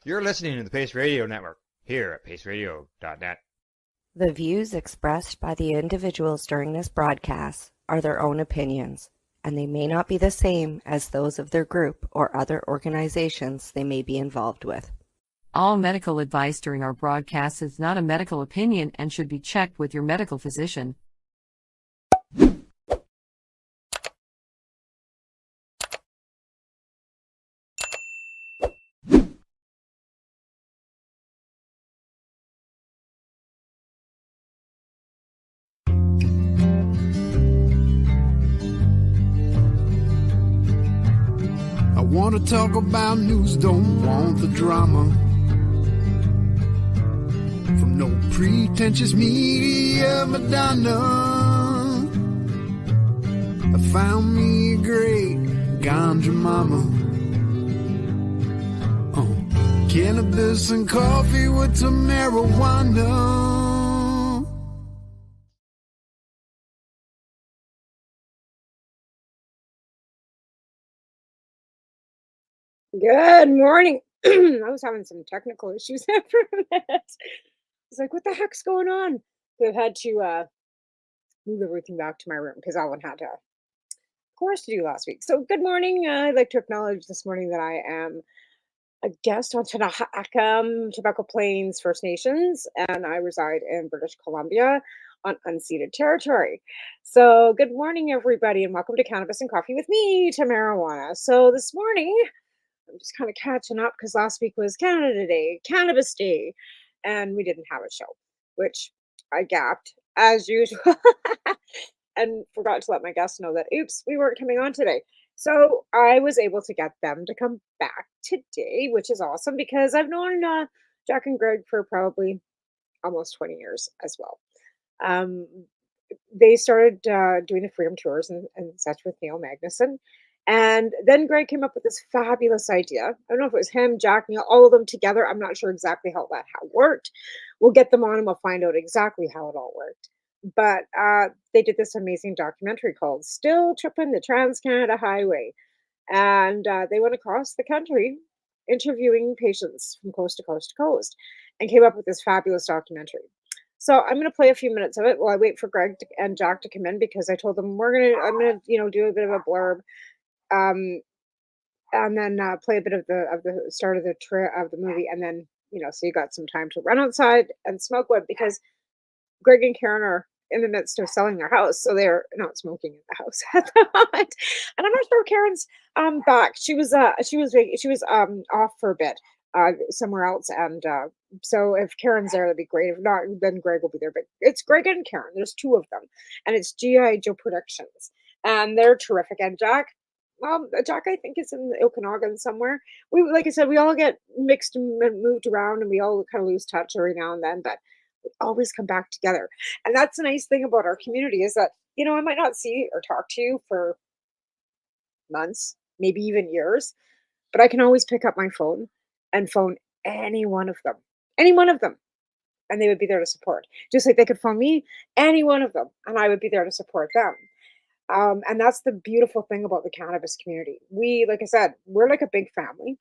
You're listening to the Pace Radio Network here at paceradio.net. The views expressed by the individuals during this broadcast are their own opinions, and they may not be the same as those of their group or other organizations they may be involved with. All medical advice during our broadcast is not a medical opinion and should be checked with your medical physician. I want to talk about news, don't want the drama. From no pretentious media Madonna. I found me a great ganja mama. Cannabis and coffee with some marijuana. Good morning. I was having some technical issues there for a minute. I was like, what the heck's going on? So I've had to move everything back to my room because Alan had a course to do last week. So good morning. I'd like to acknowledge this morning that I am a guest on Tobacco Plains First Nations, and I reside in British Columbia on unceded territory. So good morning, everybody, and welcome to Cannabis and Coffee with me, Tamarijuana. So this morning, I'm just kind of catching up because last week was Canada Day, Cannabis Day, and we didn't have a show, which I gapped as usual and forgot to let my guests know that, oops, we weren't coming on today. So I was able to get them to come back today, which is awesome because I've known Jack and Greg for probably almost 20 years as well. They started doing the Freedom Tours and such with Neil Magnuson. And then Greg came up with this fabulous idea. I don't know if it was him, Jack, Neil, all of them together. I'm not sure exactly how that worked. We'll get them on and we'll find out exactly how it all worked. But they did this amazing documentary called Still Trippin the Trans-Canada Highway. And they went across the country interviewing patients from coast to coast to coast and came up with this fabulous documentary. So I'm going to play a few minutes of it while I wait for Greg and Jack to come in because I told them I'm going to do a bit of a blurb. And then play a bit of the start of the movie, and then so you got some time to run outside and smoke wood because Greg and Karen are in the midst of selling their house, so they're not smoking in the house at the moment. And I'm not sure Karen's back. She was off for a bit somewhere else, and so if Karen's there, that'd be great. If not, then Greg will be there. But it's Greg and Karen. There's two of them, and it's G.I. Joe Productions, and they're terrific. And Jack, I think is in the Okanagan somewhere. Like I said, we all get mixed and moved around, and we all kind of lose touch every now and then, but we always come back together. And that's the nice thing about our community is that, I might not see or talk to you for months, maybe even years, but I can always pick up my phone and phone any one of them, and they would be there to support. Just like they could phone me, any one of them, and I would be there to support them. And that's the beautiful thing about the cannabis community. We, like I said, we're like a big family,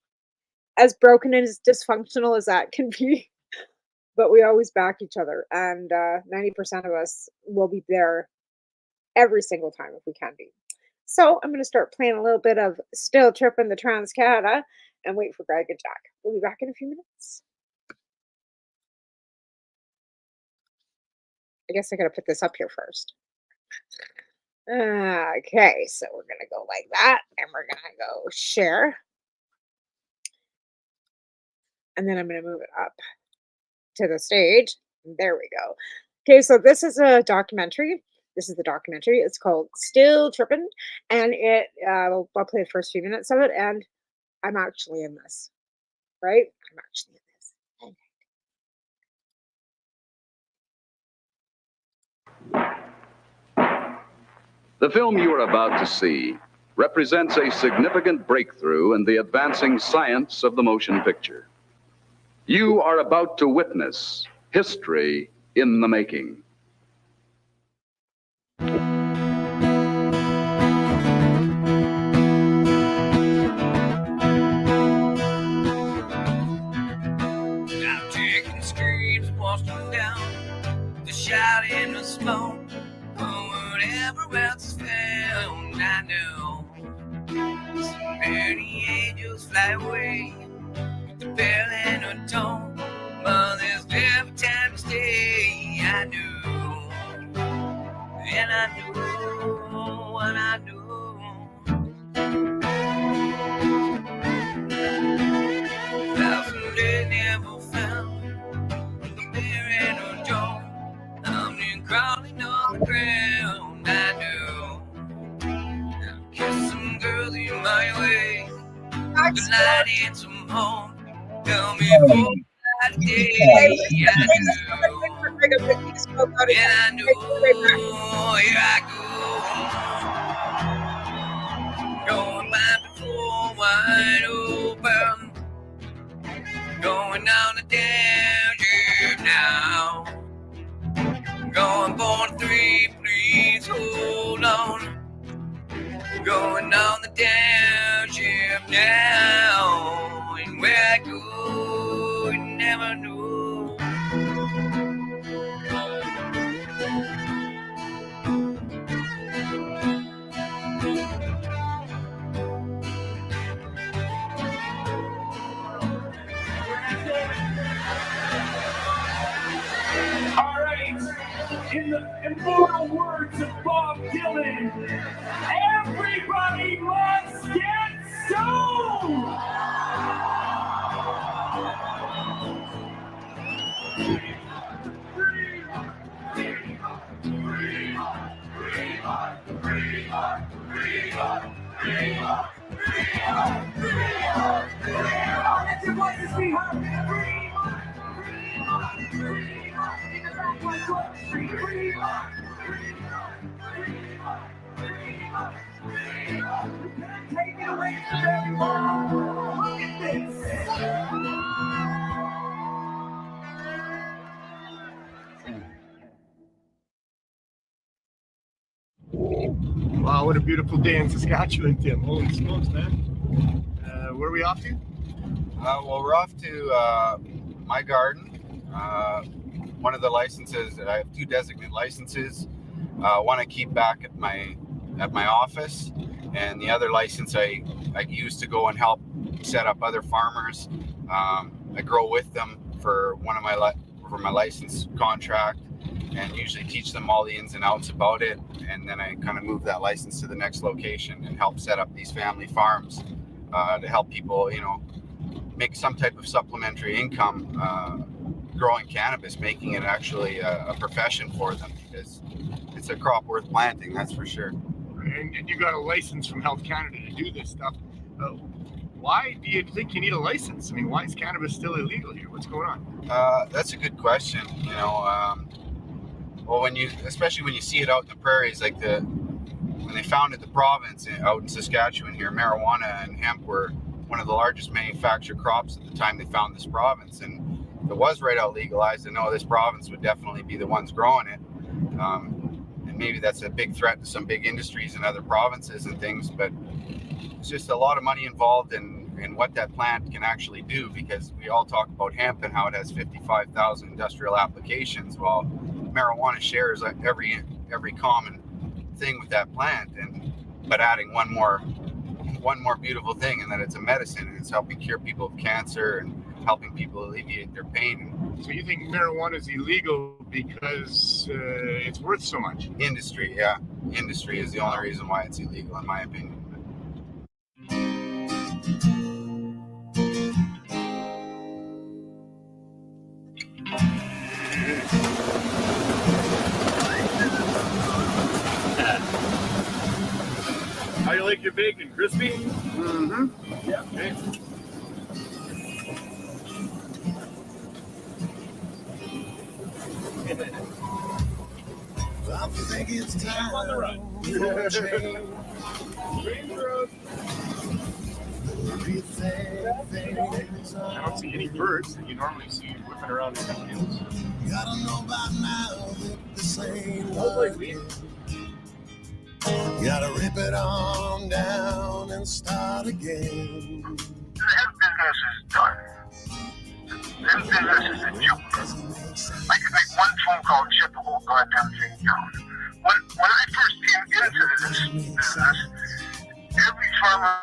as broken and as dysfunctional as that can be, but we always back each other. And 90% of us will be there every single time if we can be. So I'm going to start playing a little bit of Still Trippin the Trans-Canada and wait for Greg and Jack. We'll be back in a few minutes. I guess I got to put this up here first. Okay, so we're going to go like that, and we're going to go share. And then I'm going to move it up to the stage. There we go. Okay, so this is a documentary. This is the documentary. It's called Still Trippin', and I'll play the first few minutes of it, and I'm actually in this, right? I'm actually in this. The film you are about to see represents a significant breakthrough in the advancing science of the motion picture. You are about to witness history in the making. where the angels fly away. The bell and a tone, but there's never time to stay. I knew, and I knew, and I knew. Thousand days never found the bear and a Joe. I'm then crawling on the ground. I knew. I'll kiss some girls in my way. The light in some home. Tell me for that day. I knew. Here I go. Going by before wide open. Going down the downstream now. Going for the 3, please hold on. Going down the downstream now. And where I go, you never know. All right, in the immortal words of Bob Dylan, everybody must get stoned! Let your voices be heard. Take it away from everyone. Look at this. Wow, what a beautiful day in Saskatchewan, Tim. Holy smokes, man. Where are we off to? Well, we're off to my garden. One of the licenses, I have 2 designate licenses. One I keep back at my office, and the other license I use to go and help set up other farmers. I grow with them for my license contract, and usually teach them all the ins and outs about it, and then I kind of move that license to the next location and help set up these family farms to help people, make some type of supplementary income growing cannabis, making it actually a profession for them, because it's a crop worth planting, that's for sure. And you got a license from Health Canada to do this stuff. Why do you think you need a license? I mean, why is cannabis still illegal here? What's going on? That's a good question. Well, especially when you see it out in the prairies, like when they founded the province out in Saskatchewan here, marijuana and hemp were one of the largest manufactured crops at the time they found this province. And if it was right out legalized, I know this province would definitely be the ones growing it. And maybe that's a big threat to some big industries in other provinces and things, but it's just a lot of money involved in what that plant can actually do, because we all talk about hemp and how it has 55,000 industrial applications. Well, marijuana shares every common thing with that plant, but adding one more beautiful thing, and that it's a medicine, and it's helping cure people of cancer and helping people alleviate their pain. So you think marijuana is illegal because it's worth so much? Industry, yeah. Industry is the only reason why it's illegal, in my opinion. How you like your bacon? Crispy? Mm-hmm. Yeah. Okay. I think it's time on the run. I don't see any birds that you normally see whipping around in the fields. Gotta know by now that this ain't gotta rip it on down and start again. The hemp business is done. The hemp business is a joke. I could make one phone call and shut the whole goddamn thing down. When I first came into this business, every farmer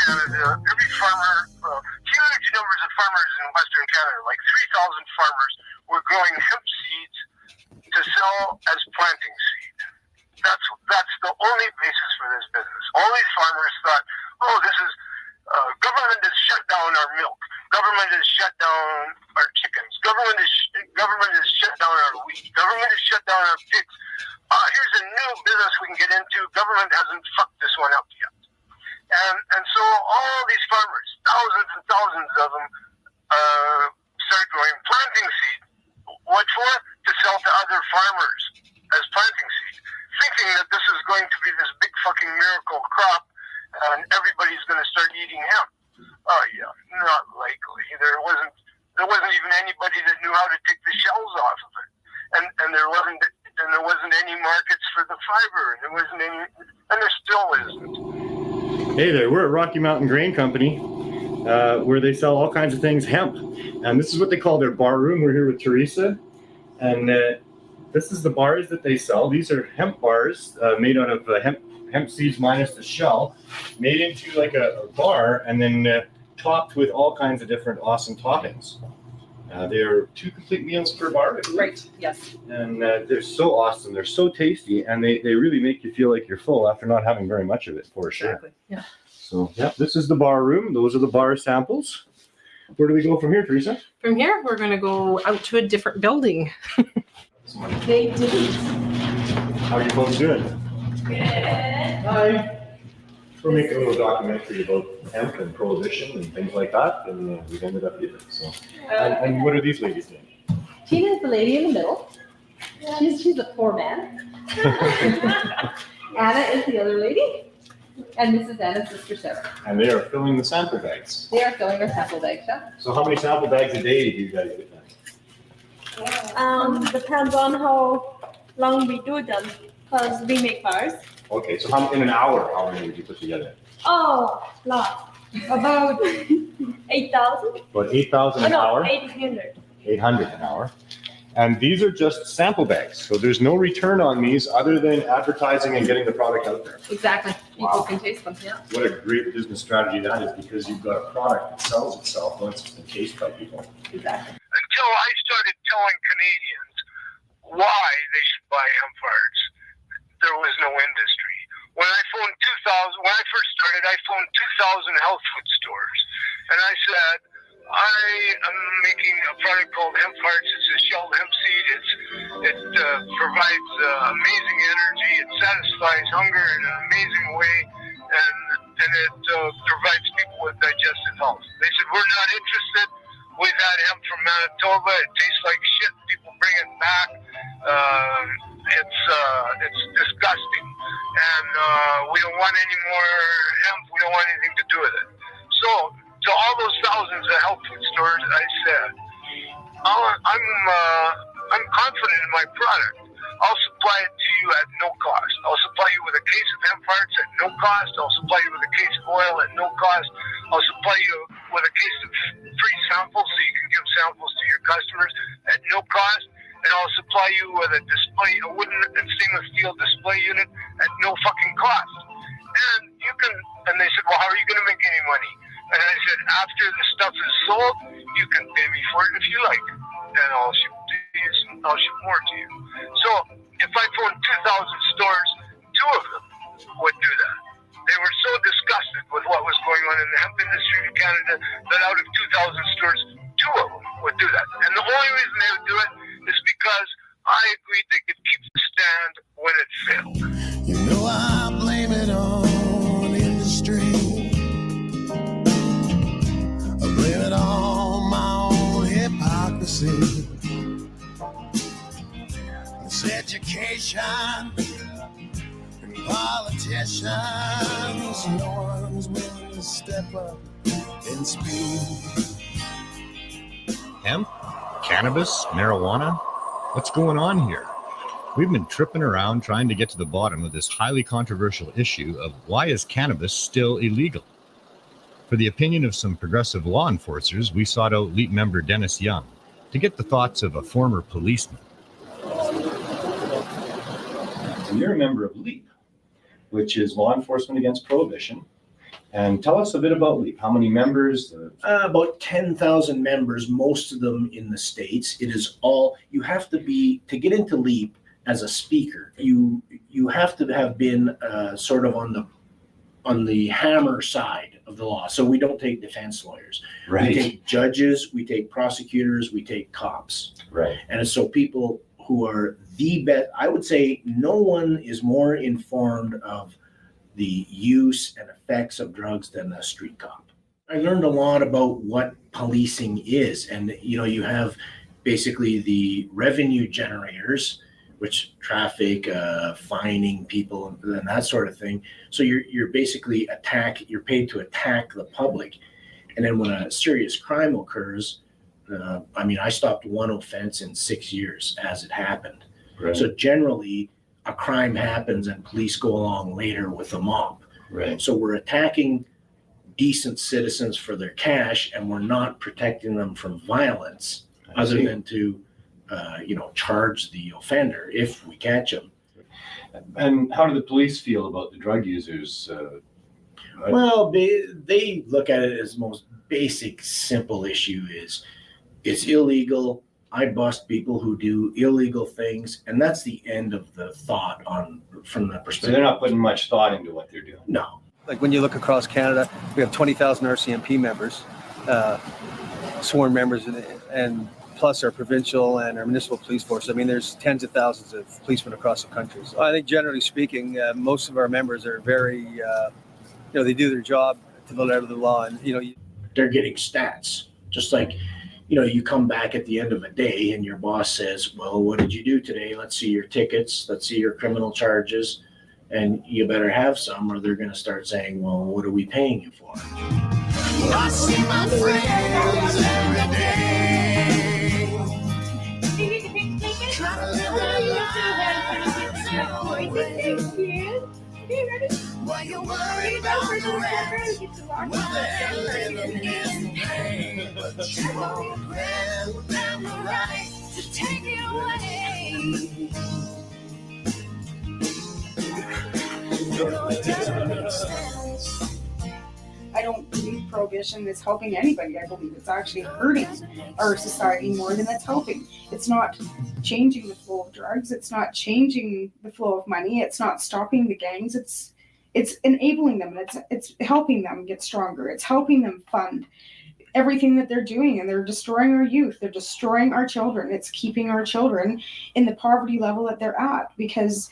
Canada, every farmer, huge numbers of farmers in Western Canada, like 3,000 farmers, were growing hemp seeds to sell as planting seed. That's the only basis for this business. All these farmers thought, oh, this is government has shut down our milk. Government has shut down our chickens. Government has shut down our wheat. Government has shut down our pigs. Here's a new business we can get into. Government hasn't fucked this one up yet. And so all these farmers, thousands and thousands of them, started growing planting seed. What for? To sell to other farmers as planting seed, thinking that this is going to be this big fucking miracle crop and everybody's going to start eating hemp. Oh yeah, not likely. There wasn't even anybody that knew how to take the shells off of it, and there wasn't any markets for the fiber, and there wasn't any, and there still isn't. Hey there, we're at Rocky Mountain Grain Company, where they sell all kinds of things hemp, and this is what they call their bar room. We're here with Teresa, and this is the bars that they sell. These are hemp bars made out of hemp seeds minus the shell, made into like a bar, and then topped with all kinds of different awesome toppings. They're 2 complete meals per bar. Right, yes. And they're so awesome. They're so tasty, and they really make you feel like you're full after not having very much of it, for sure. Exactly, yeah. So, yeah, this is the bar room. Those are the bar samples. Where do we go from here, Teresa? From here, we're going to go out to a different building. They didn't. How are you folks doing? Good. Hi. We're making a little documentary about hemp and prohibition and things like that, and we've ended up here. So, and what are these ladies doing? Tina is the lady in the middle. She's a poor man. Anna is the other lady. And this is Anna's sister Sarah. And they are filling the sample bags. They are filling our sample bags, yeah. So how many sample bags a day do you guys get then? Depends on how long we do them, because we make bars. Okay, so in an hour, how many would you put together? Oh, lot. About 8,000. About 8,000 an hour? 800. 800 an hour. And these are just sample bags. So there's no return on these other than advertising and getting the product out there. Exactly. People Wow. can taste them, yeah. What a great business strategy that is, because you've got a product that sells itself once it's been tasted by people. Exactly. Until I started telling Canadians why they should buy hemp farts, there was no industry. When I first started, I phoned 2,000 health food stores, and I said, I am making a product called hemp farts. It's a shelled hemp seed. It provides amazing energy. It satisfies hunger in an amazing way, and it provides people with digestive health. They said, we're not interested. We've had hemp from Manitoba. It tastes like shit. People bring it back. It's disgusting, and we don't want any more hemp. We don't want anything to do with it. So to all those thousands of health food stores, I said, I'm confident in my product. I'll supply it to you at no cost. I'll supply you with a case of hemp farts at no cost. I'll supply you with a case of oil at no cost. I'll supply you with a case of free samples so you can give samples to your customers at no cost. And I'll supply you with a wooden and stainless steel display unit at no fucking cost. And they said, well, how are you going to make any money? And I said, after the stuff is sold, you can pay me for it if you like. And I'll ship more to you. So if I phoned 2,000 stores, 2 of them would do that. They were so disgusted with what was going on in the hemp industry in Canada that out of 2,000 stores, 2 of them would do that. And the only reason they would do it is because I agreed they could keep the stand when it failed. You know I blame it on industry. I blame it on my own hypocrisy. It's education and politicians. No one's willing to step up and speak. Hemp? Cannabis? Marijuana? What's going on here? We've been tripping around trying to get to the bottom of this highly controversial issue of why is cannabis still illegal? For the opinion of some progressive law enforcers, we sought out LEAP member Dennis Young to get the thoughts of a former policeman. So you're a member of LEAP, which is Law Enforcement Against Prohibition. And tell us a bit about LEAP. How many members? About 10,000 members, most of them in the States. It is all, you have to be, to get into LEAP as a speaker, you have to have been sort of on the hammer side of the law. So we don't take defense lawyers. Right. We take judges, we take prosecutors, we take cops. Right. And so people who are the best, I would say no one is more informed of the use and effects of drugs than a street cop. I learned a lot about what policing is. And, you have basically the revenue generators, which traffic, fining people and that sort of thing. So you're basically you're paid to attack the public. And then when a serious crime occurs, I stopped one offense in 6 years as it happened. Right. So generally a crime happens and police go along later with a mob. Right. So we're attacking decent citizens for their cash, and we're not protecting them from violence other than to charge the offender if we catch them. And how do the police feel about the drug users? Well, they look at it as the most basic, simple issue is it's illegal. I bust people who do illegal things, and that's the end of the thought from the perspective. So they're not putting much thought into what they're doing. No. Like when you look across Canada, we have 20,000 RCMP members, sworn members, and plus our provincial and our municipal police force. There's tens of thousands of policemen across the country. So I think generally speaking, most of our members are very, they do their job to the letter of the law, and they're getting stats. Just like, you come back at the end of a day and your boss says, well, what did you do today? Let's see your tickets. Let's see your criminal charges. And you better have some, or they're going to start saying, well, what are we paying you for? I see my friends every day. Trying to live their lives. Why you worry about the rest? When they're living in pain, but you won't grant them the right to take it away. It doesn't make sense. I don't believe prohibition is helping anybody. I believe it's actually hurting our society more than it's helping. It's not changing the flow of drugs. It's not changing the flow of money. It's not stopping the gangs. It's enabling them, and it's helping them get stronger. It's helping them fund everything that they're doing, and they're destroying our youth. They're destroying our children. It's keeping our children in the poverty level that they're at, because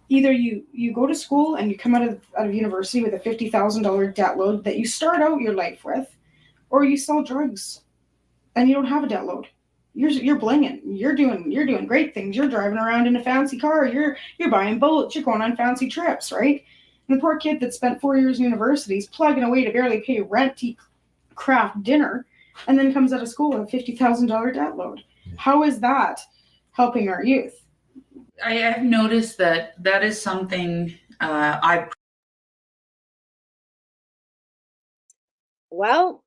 either you go to school and you come out of university with a $50,000 debt load that you start out your life with, or you sell drugs and you don't have a debt load. You're blinging. You're doing great things. You're driving around in a fancy car. You're buying boats. You're going on fancy trips, right? And the poor kid that spent 4 years in university is plugging away to barely pay rent to eat craft dinner, and then comes out of school with a $50,000 debt load. How is that helping our youth? I have noticed that is something Well,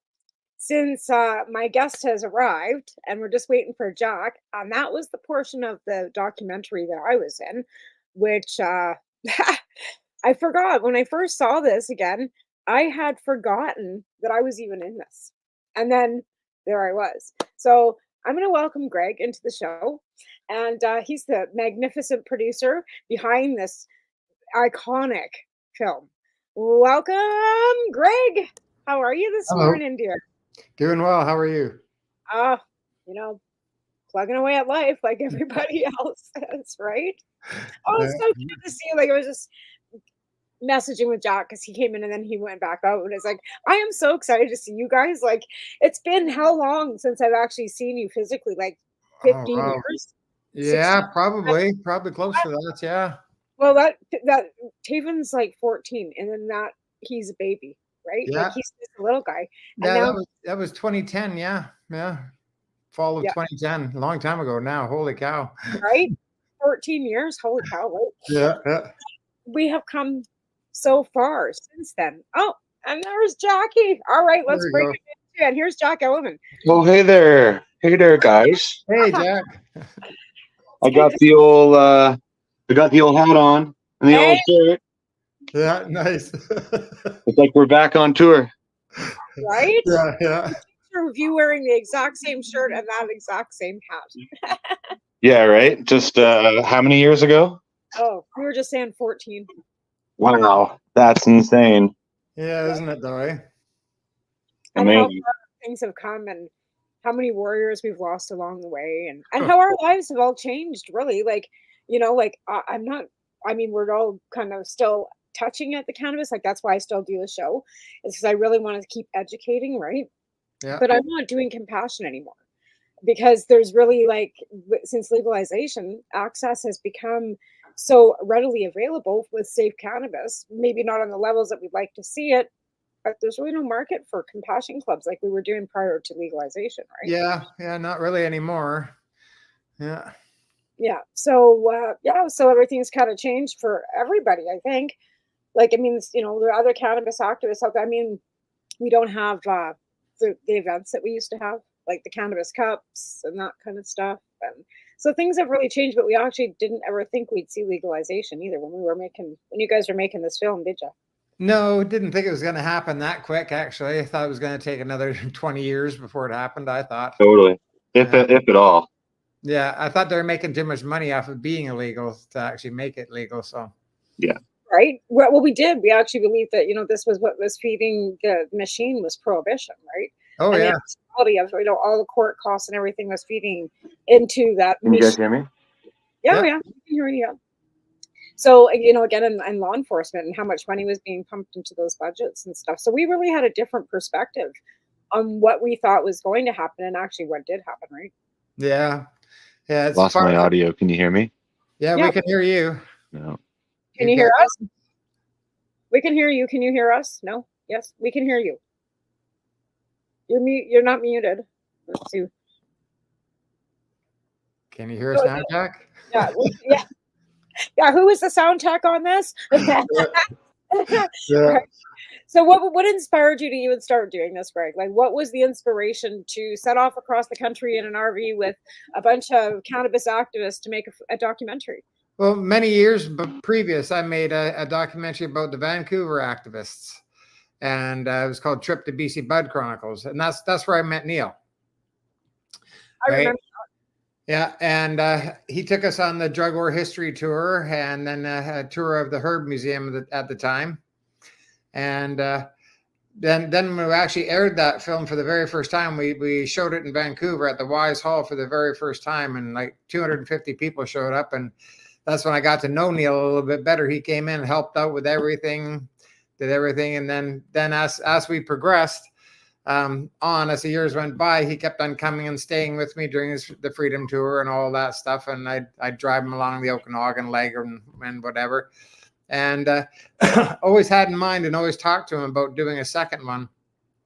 since my guest has arrived and we're just waiting for Jack, and that was the portion of the documentary that I was in, which I forgot. When I first saw this again, I had forgotten that I was even in this. And then there I was. So I'm going to welcome Greg into the show. And he's the magnificent producer behind this iconic film. Welcome, Greg. How are you this morning, dear? Doing well. How are you? Plugging away at life like everybody else is, right? Oh, it's so good to see you. Like, I was just messaging with Jack because he came in and then he went back out, and it's like, I am so excited to see you guys. Like, it's been how long since I've actually seen you physically? Like 15 years? Yeah, probably close to that. Yeah. Well, that Taven's like 14, and then he's a baby, right? Yeah. Like, he's just a little guy. And Yeah, now, that was 2010. Yeah. Fall of 2010, a long time ago now. Holy cow. Right? 14 years. Holy cow. Right? Yeah. We have come so far since then. Oh, and there's Jackie. All right, let's bring it in. And here's Jack Elliman. Oh, hey there, guys. Hey, Jack. I got the old hat on and the old shirt. Yeah, nice. It's like we're back on tour. Right? Yeah. Of you wearing the exact same shirt and that exact same hat. Yeah, right. Just how many years ago? Oh, we were just saying 14. Wow, that's insane. Yeah, isn't it though? Eh? And how Amazing. far things have come, and how many warriors we've lost along the way, and how our lives have all changed, really. Like, like I'm not, I mean, we're all kind of still touching at the cannabis. Like, that's why I still do the show, is because I really want to keep educating, right? Yeah. But I'm not doing compassion anymore, because there's really, like, since legalization, access has become so readily available with safe cannabis, maybe not on the levels that we'd like to see it, but there's really no market for compassion clubs like we were doing prior to legalization, right? Yeah, not really anymore. Yeah. Yeah. So so everything's kind of changed for everybody, I think. Like, I mean, there are other cannabis activists out there. I mean, we don't have the events that we used to have, like the cannabis cups and that kind of stuff. And so things have really changed, but we actually didn't ever think we'd see legalization either when you guys were making this film, did you? No, didn't think it was going to happen that quick, actually. I thought it was going to take another 20 years before it happened, I thought. Totally. If at all. Yeah, I thought they were making too much money off of being illegal to actually make it legal. So yeah. Right. Well, we did. We actually believed that, this was what was feeding the machine, was prohibition, right? Oh, and yeah. The quality of, all the court costs and everything was feeding into that. Can you guys hear me? Yeah. You can hear me. Yeah. So, again, in law enforcement, and how much money was being pumped into those budgets and stuff. So we really had a different perspective on what we thought was going to happen and actually what did happen, right? Yeah. Yeah. It's Lost my audio. Can you hear me? Yeah, we can hear you. No. Can you hear us? We can hear you. Can you hear us? No? Yes, we can hear you. You're mute. You're not muted. Let's see. Can you hear us now, Jack? Yeah. Yeah. Who is the sound tech on this? Yeah. So what inspired you to even start doing this, Greg? Like, what was the inspiration to set off across the country in an RV with a bunch of cannabis activists to make a documentary? Well, many years previous, I made a documentary about the Vancouver activists, and it was called Trip to BC Bud Chronicles, and that's where I met Neil. I remember. Yeah, and he took us on the drug war history tour, and then a tour of the Herb Museum at the time, and then when we actually aired that film for the very first time, we showed it in Vancouver at the Wise Hall for the very first time, and like 250 people showed up, and that's when I got to know Neil a little bit better. He came in and helped out with everything, did everything, and then as we progressed as the years went by, he kept on coming and staying with me during the Freedom Tour and all that stuff, and I'd drive him along the Okanagan leg and whatever, and always had in mind and always talked to him about doing a second one,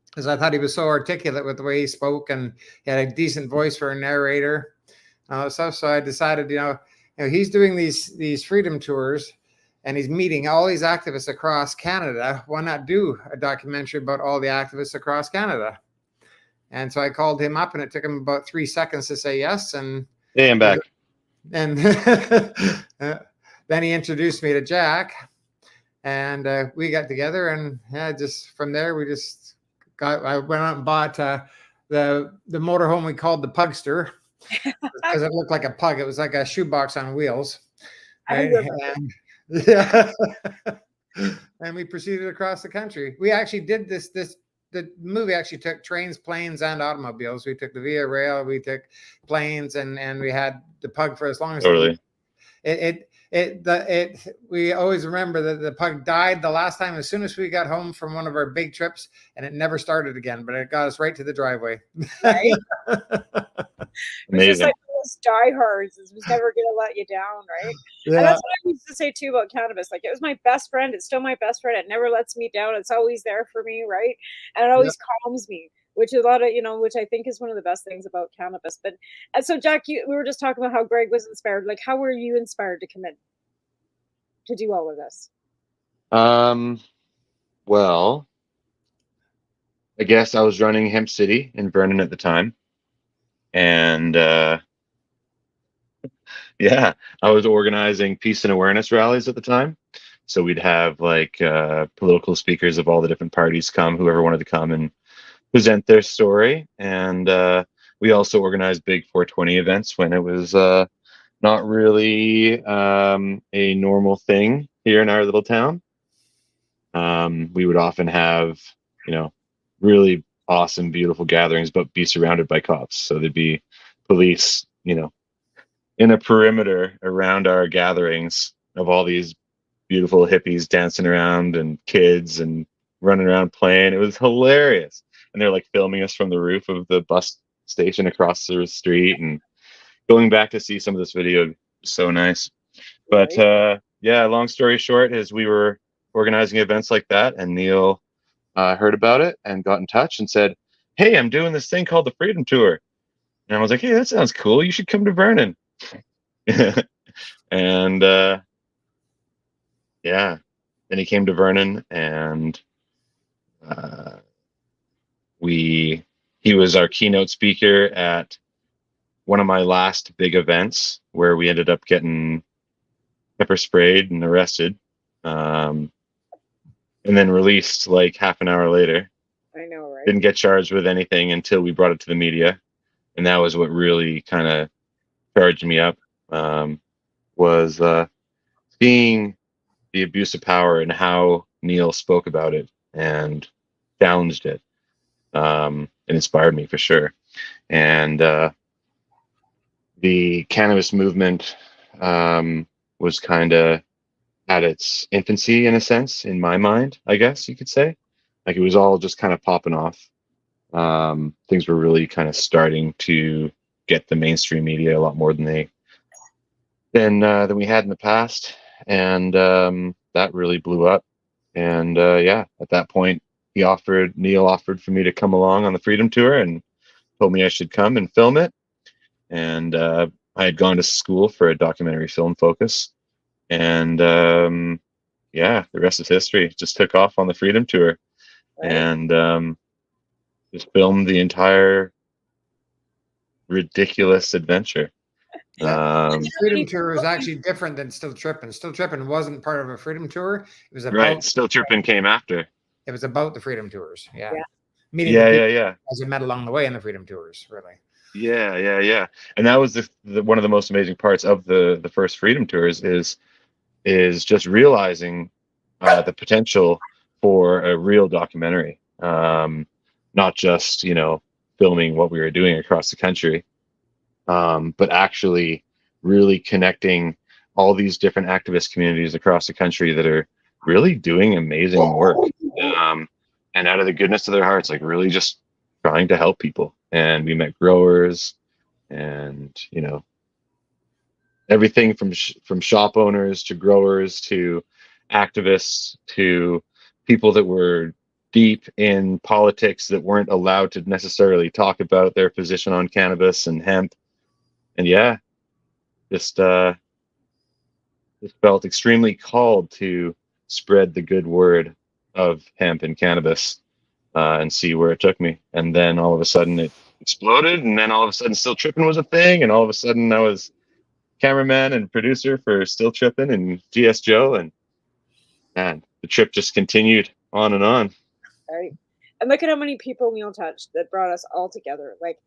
because I thought he was so articulate with the way he spoke, and he had a decent voice for a narrator. So I decided, he's doing these Freedom Tours, and he's meeting all these activists across Canada. Why not do a documentary about all the activists across Canada? And so I called him up, and it took him about 3 seconds to say yes. And hey, I'm back. And then he introduced me to Jack, and we got together, and just from there I went out and bought the motorhome we called the Pugster, because it looked like a pug. It was like a shoebox on wheels. Right? Yeah. And we proceeded across the country. We actually did the movie actually took trains, planes, and automobiles. We took the Via Rail, we took planes, and we had the pug for as long as totally. We always remember that the pug died the last time as soon as we got home from one of our big trips, and it never started again, but it got us right to the driveway. Right? Amazing. It's just like those diehards. It was never going to let you down, right? Yeah. And that's what I used to say too about cannabis. Like, it was my best friend. It's still my best friend. It never lets me down. It's always there for me, right? And it always calms me, which is a lot of, which I think is one of the best things about cannabis. But and so, Jack, we were just talking about how Greg was inspired. Like, how were you inspired to commit to do all of this? Well, I guess I was running Hemp City in Vernon at the time, and I was organizing peace and awareness rallies at the time. So we'd have like political speakers of all the different parties come, whoever wanted to come and present their story. And we also organized big 420 events when it was not really a normal thing here in our little town. We would often have, really awesome, beautiful gatherings, but be surrounded by cops. So there'd be police, in a perimeter around our gatherings of all these beautiful hippies dancing around and kids and running around playing. It was hilarious. And they're like filming us from the roof of the bus station across the street, and going back to see some of this video was so nice. But yeah, long story short is we were organizing events like that, and Neil heard about it and got in touch and said, "Hey, I'm doing this thing called the Freedom Tour." And I was like, "Hey, that sounds cool. You should come to Vernon." And yeah, then he came to Vernon, and he was our keynote speaker at one of my last big events, where we ended up getting pepper sprayed and arrested, and then released like half an hour later. I know, right? Didn't get charged with anything until we brought it to the media, and that was what really kind of charged me up. Was seeing the abuse of power and how Neil spoke about it and challenged it. It inspired me for sure. And the cannabis movement was kind of at its infancy, in a sense, in my mind, I guess you could say. Like, it was all just kind of popping off. Things were really kind of starting to get the mainstream media a lot more than we had in the past, and that really blew up. And yeah, at that point, Neil offered for me to come along on the Freedom Tour and told me I should come and film it. And I had gone to school for a documentary film focus, and yeah, the rest is history. Just took off on the Freedom Tour, and just filmed the entire ridiculous adventure. Freedom Tour is actually different than Still Trippin'. Still Trippin' wasn't part of a Freedom Tour. It was about right. Still Trippin' came after. It was about the Freedom Tours. Yeah. Meeting yeah. As we met along the way in the Freedom Tours, really. Yeah. And that was one of the most amazing parts of the first Freedom Tours is just realizing the potential for a real documentary, not just filming what we were doing across the country, but actually really connecting all these different activist communities across the country that are really doing amazing work, and out of the goodness of their hearts, like really just trying to help people. And we met growers, and everything from shop owners to growers to activists to people that were deep in politics that weren't allowed to necessarily talk about their position on cannabis and hemp. And yeah, just felt extremely called to spread the good word of hemp and cannabis, and see where it took me. And then all of a sudden it exploded, and then all of a sudden Still Trippin' was a thing, and all of a sudden I was cameraman and producer for Still Trippin' and GS Joe, and man, the trip just continued on and on. Right. And look at how many people Neil touched that brought us all together. Like,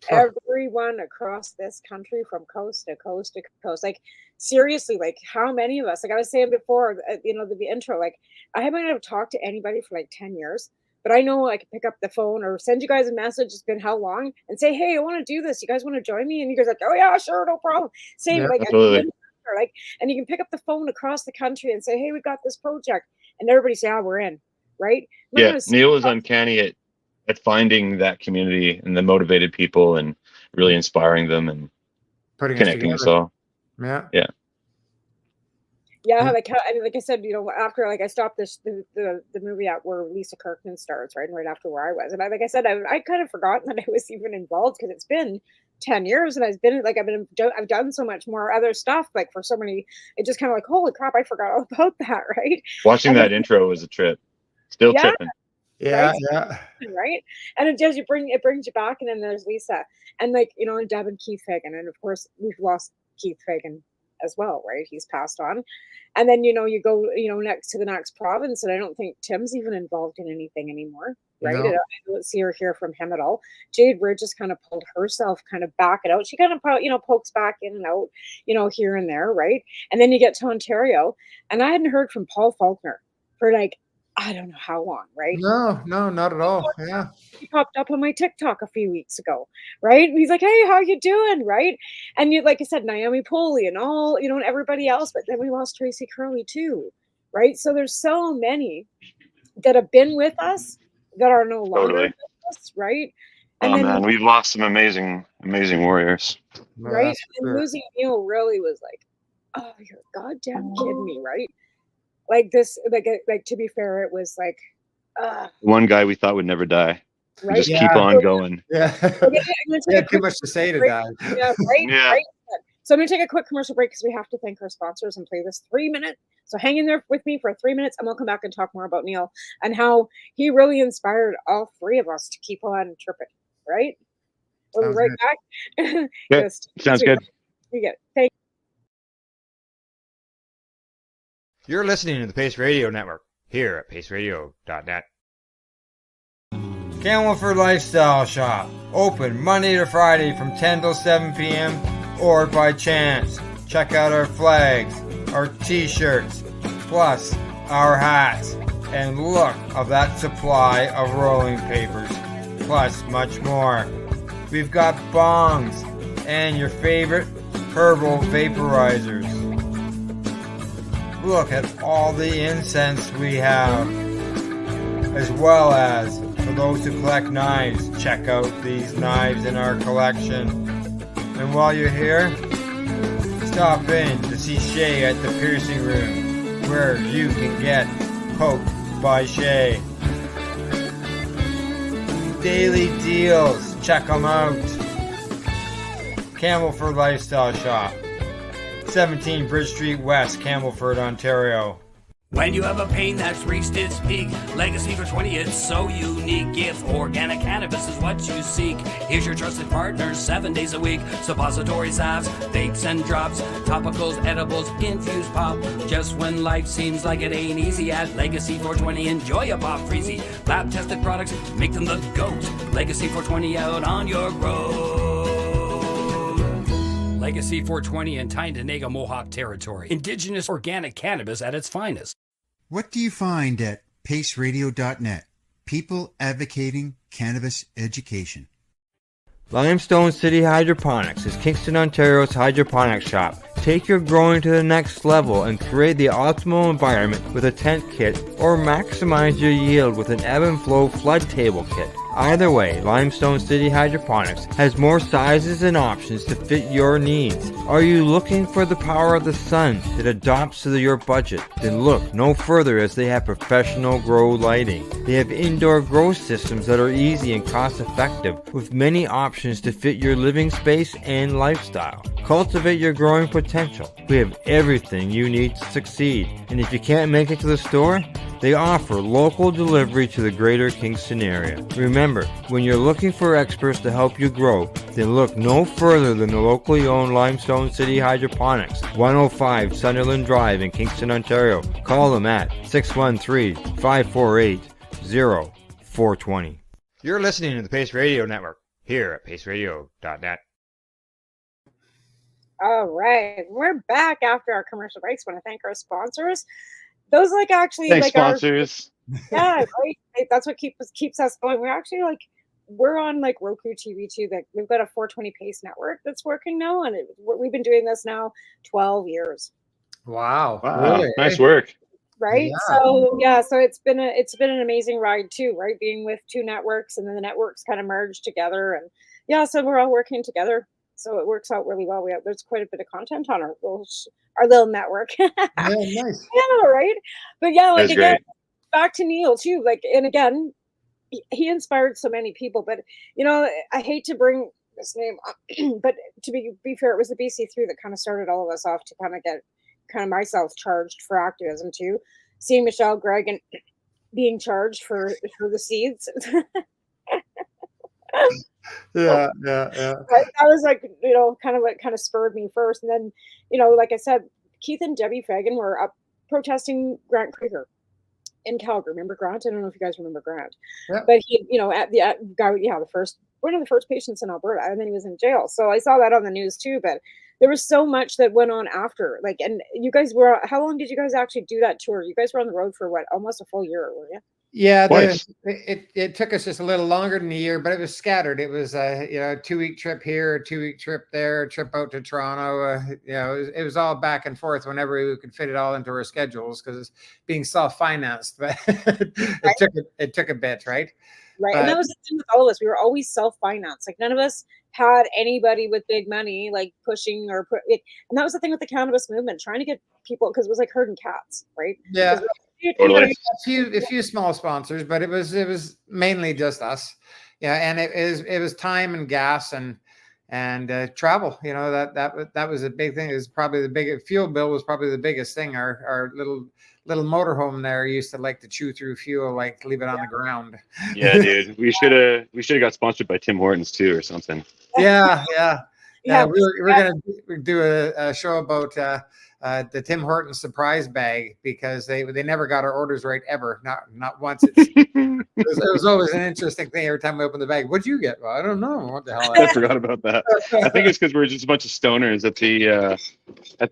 everyone across this country, from coast to coast to coast. Like, seriously, like, how many of us, like I was saying before, the intro, like, I haven't have talked to anybody for like 10 years, but I know I can pick up the phone or send you guys a message. It's been how long, and say, hey, I want to do this. You guys want to join me? And you guys are like, oh yeah, sure, no problem. Same, like, and you can pick up the phone across the country and say, hey, we got this project, and everybody say, we're in, right? Yeah, Neil was uncanny at finding that community and the motivated people and really inspiring them and connecting us all. Yeah. Like I said, after I stopped the movie at where Lisa Kirkman starts, right after where I was, and like I said, I kind of forgotten that I was even involved, because it's been 10 years and I've done so much more other stuff, like for so many. It just kind of like, holy crap, I forgot all about that, right? Watching that intro was a trip. Still tripping. Yeah, right. And it brings you back, and then there's Lisa, and and Deb and Keith Fagan, and of course we've lost Keith Fagan as well, right? He's passed on. And then, you go, next to the next province, and I don't think Tim's even involved in anything anymore, right? No. I don't see or hear from him at all. Jade Ridge just kind of pulled herself kind of back it out. She kind of, pokes back in and out, here and there, right? And then you get to Ontario, and I hadn't heard from Paul Faulkner for like, I don't know how long, right? No, not at all. Yeah. He popped up on my TikTok a few weeks ago, right? And he's like, "Hey, how you doing?" Right? And like I said, Naomi Poley and all, and everybody else. But then we lost Tracy Curley too, right? So there's so many that have been with us that are no longer Totally. with us, right? And Oh then, man, we've lost some amazing warriors. right? And losing Neil really was like, oh, you're goddamn kidding me, right? Like this, like to be fair, it was like, One guy we thought would never die. We right? just keep on going. Yeah. We had too much to say to die. Yeah, right. Yeah. Right. So I'm going to take a quick commercial break because we have to thank our sponsors and play this 3 minute. So hang in there with me for 3 minutes, and we'll come back and talk more about Neil and how he really inspired all three of us to keep on tripping. Right? We'll be right back. Yeah, sounds good. You get it. Thank You're listening to the Pace Radio Network here at paceradio.net. Camelford Lifestyle Shop, open Monday to Friday from 10 till 7 p.m. or by chance. Check out our flags, our t-shirts, plus our hats, and look of that supply of rolling papers, plus much more. We've got bongs and your favorite herbal vaporizers. Look at all the incense we have, as well as for those who collect knives, check out these knives in our collection. And while you're here, stop in to see Shay at the piercing room, where you can get poked by Shay. Daily deals, check them out. Camelford Lifestyle Shop, 17 Bridge Street West, Camelford, Ontario. When you have a pain that's reached its peak, Legacy for 20, it's so unique. If organic cannabis is what you seek, here's your trusted partner 7 days a week. Suppository salves, vapes and drops, topicals, edibles, infused pop. Just when life seems like it ain't easy, at Legacy 420, enjoy a pop freezy. Lab tested products, make them the GOAT. Legacy 420 out on your road. Legacy 420 in Tyndonega Mohawk territory. Indigenous organic cannabis at its finest. What do you find at paceradio.net? People advocating cannabis education. Limestone City Hydroponics is Kingston, Ontario's hydroponics shop. Take your growing to the next level and create the optimal environment with a tent kit, or maximize your yield with an ebb and flow flood table kit. Either way, Limestone City Hydroponics has more sizes and options to fit your needs. Are you looking for the power of the sun that adapts to your budget? Then look no further, as they have professional grow lighting. They have indoor grow systems that are easy and cost effective, with many options to fit your living space and lifestyle. Cultivate your growing potential. We have everything you need to succeed. And if you can't make it to the store, they offer local delivery to the greater Kingston area. Remember, when you're looking for experts to help you grow, then look no further than the locally owned Limestone City Hydroponics, 105 Sunderland Drive in Kingston, Ontario. Call them at 613-548-0420. You're listening to the Pace Radio Network here at paceradio.net. All right, we're back after our commercial breaks. Want to thank our sponsors. Those actually Thanks, like sponsors. Yeah, right. That's what keeps us going. We're actually we're on Roku TV too. That we've got a 420 Pace network that's working now, and we've been doing this now 12 years. Wow. Really? Nice work. Right. Yeah. So it's been an amazing ride too. Right, being with two networks, and then the networks kind of merged together, and so we're all working together. So it works out really well. There's quite a bit of content on our little network. Yeah, nice. Yeah, right. But That's again, great. back to Neil too. And again, he inspired so many people. But I hate to bring this name up, but to be fair, it was the BC3 that kind of started all of us off to kind of get myself charged for activism too. Seeing Michelle Gregg and being charged for the seeds. Yeah, yeah. That was like, kind of what kind of spurred me first. And then, like I said, Keith and Debbie Fagan were up protesting Grant Krieger in Calgary. Remember Grant? I don't know if you guys remember Grant, Yeah. but he, one of the first patients in Alberta, and then he was in jail. So I saw that on the news too. But there was so much that went on after. Like, and you guys were, how long did you guys actually do that tour? You guys were on the road for what, almost a full year, were you? Yeah, Twice. it took us just a little longer than a year, but it was scattered. It was a 2-week trip here, a 2-week trip there, a trip out to Toronto. It was all back and forth whenever we could fit it all into our schedules because it's being self-financed. But it took a bit, right? Right. And that was the thing with all of us. We were always self-financed. Like none of us had anybody with big money like pushing or and that was the thing with the cannabis movement, trying to get people, because it was like herding cats, right? Yeah. Totally. A few small sponsors, but it was mainly just us. Yeah, and it was time and gas and travel. That was a big thing. It was probably the biggest fuel bill was probably the biggest thing. Our little motorhome there used to like to chew through fuel, like leave it on the ground. Yeah, dude. We should have got sponsored by Tim Hortons too or something. Yeah. We're gonna do a show about the Tim Hortons surprise bag because they never got our orders right ever, not once. It was always an interesting thing every time we opened the bag. What'd you get? Well, I don't know what the hell. I forgot about that. I think it's because we're just a bunch of stoners at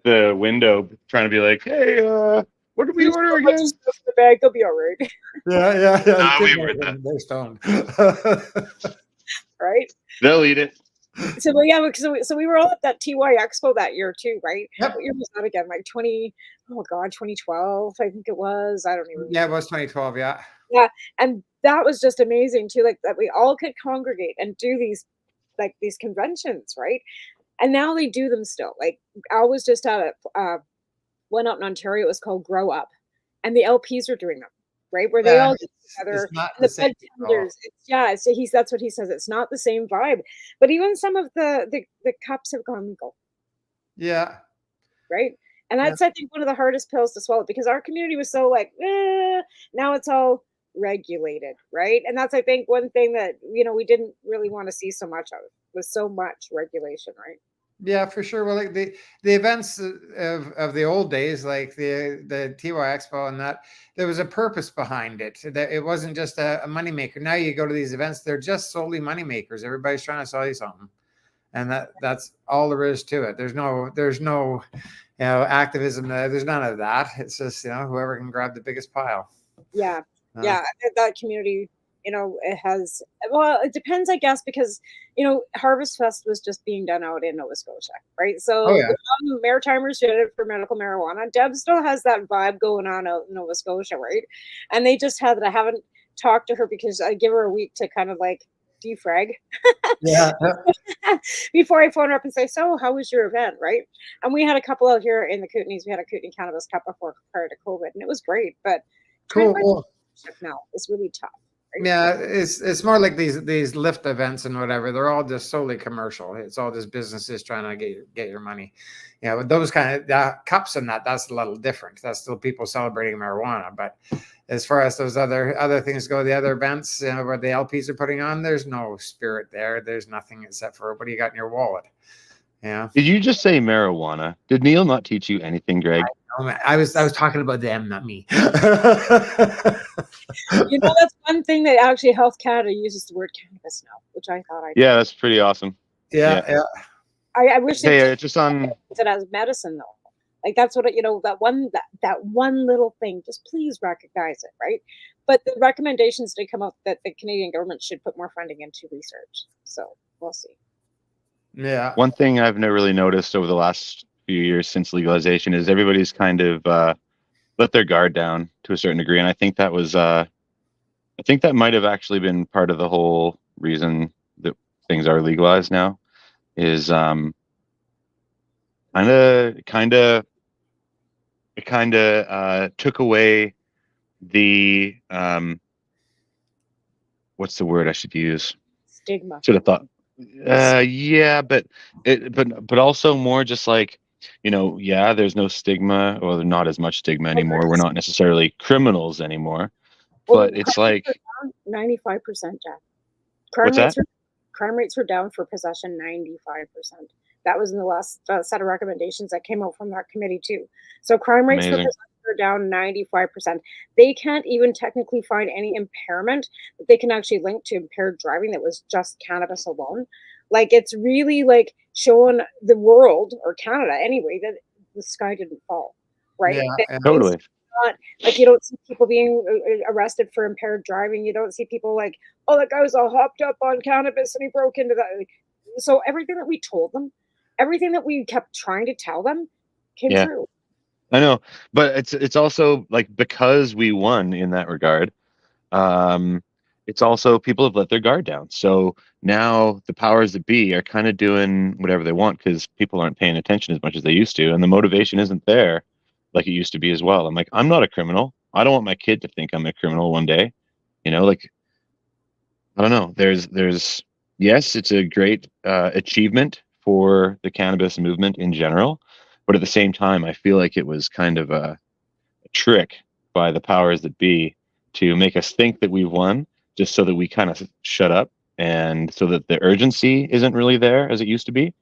the window trying to be like, hey, what did we order again? The bag, they'll be all right. Yeah. We were that. They're stoned. Right. They'll eat it. So we were all at that TY Expo that year too, right? Yep. What year was that again? Like 2012, I think it was. I don't even. Yeah, it was 2012. Yeah. Yeah, and that was just amazing too. Like that we all could congregate and do these conventions, right? And now they do them still. Like I was just at one out in Ontario. It was called Grow Up, and the LPs are doing them. Right, where they all get together, the bartenders. So that's what he says. It's not the same vibe, but even some of the cups have gone legal. Yeah, right, and that's I think one of the hardest pills to swallow because our community was so like, now it's all regulated, right? And that's I think one thing that we didn't really want to see so much of was so much regulation, right? Yeah, for sure. Well, like the events of the old days, like the TY Expo and that, there was a purpose behind it. That it wasn't just a moneymaker. Now you go to these events, they're just solely moneymakers. Everybody's trying to sell you something. And that's all there is to it. There's no activism. There's none of that. It's just, whoever can grab the biggest pile. Yeah. That community, it has, well, it depends, I guess, because, Harvest Fest was just being done out in Nova Scotia, right? So Maritimers did it for medical marijuana. Deb still has that vibe going on out in Nova Scotia, right? And they just had that. I haven't talked to her because I give her a week to kind of like defrag. Yeah. Before I phone her up and say, so how was your event, right? And we had a couple out here in the Kootenays. We had a Kootenay Cannabis Cup prior to COVID, and it was great. But cool. Now it's really tough. Right? Yeah, it's more like these lift events and whatever. They're all just solely commercial. It's all just businesses trying to get your money. With those kind of cups and that's a little different. That's still people celebrating marijuana. But as far as those other things go, the other events where the LPs are putting on, there's no spirit there. There's nothing except for what do you got in your wallet. Yeah. Did you just say marijuana? Did Neil not teach you anything, Greg? I was talking about them, not me. That's one thing that actually Health Canada uses the word cannabis now, which I thought I did. Yeah, that's pretty awesome. Yeah. I wish it's just on it as medicine though. Like that's what that one little thing. Just please recognize it, right? But the recommendations did come up that the Canadian government should put more funding into research. So we'll see. Yeah. One thing I've never really noticed over the last few years since legalization is everybody's kind of let their guard down to a certain degree, and I think that was I think that might have actually been part of the whole reason that things are legalized now is kind of took away the what's the word I should use? Stigma. Should have thought. Yeah, but also more just like, there's no stigma or not as much stigma anymore. We're not necessarily criminals anymore, but it's like 95%, Jack. What's that? crime rates were down for possession 95%. That was in the last set of recommendations that came out from that committee too. So crime rates for Amazing. possession are down 95%. They can't even technically find any impairment that they can actually link to impaired driving that was just cannabis alone. Like, it's really like showing the world, or Canada anyway, that the sky didn't fall, right? Yeah, That yeah. Totally. it's not like you don't see people being arrested for impaired driving. You don't see people like, oh, that guy was all hopped up on cannabis and he broke into that. Like, so everything that we told them, everything that we kept trying to tell them came Yeah. true. I know, but it's also like, because we won in that regard, it's also people have let their guard down. So now the powers that be are kind of doing whatever they want because people aren't paying attention as much as they used to, and the motivation isn't there like it used to be as well. I'm like, I'm not a criminal. I don't want my kid to think I'm a criminal one day. Like, I don't know. There's yes, it's a great achievement for the cannabis movement in general, but at the same time, I feel like it was kind of a trick by the powers that be to make us think that we've won, just so that we kind of shut up, and so that the urgency isn't really there as it used to be.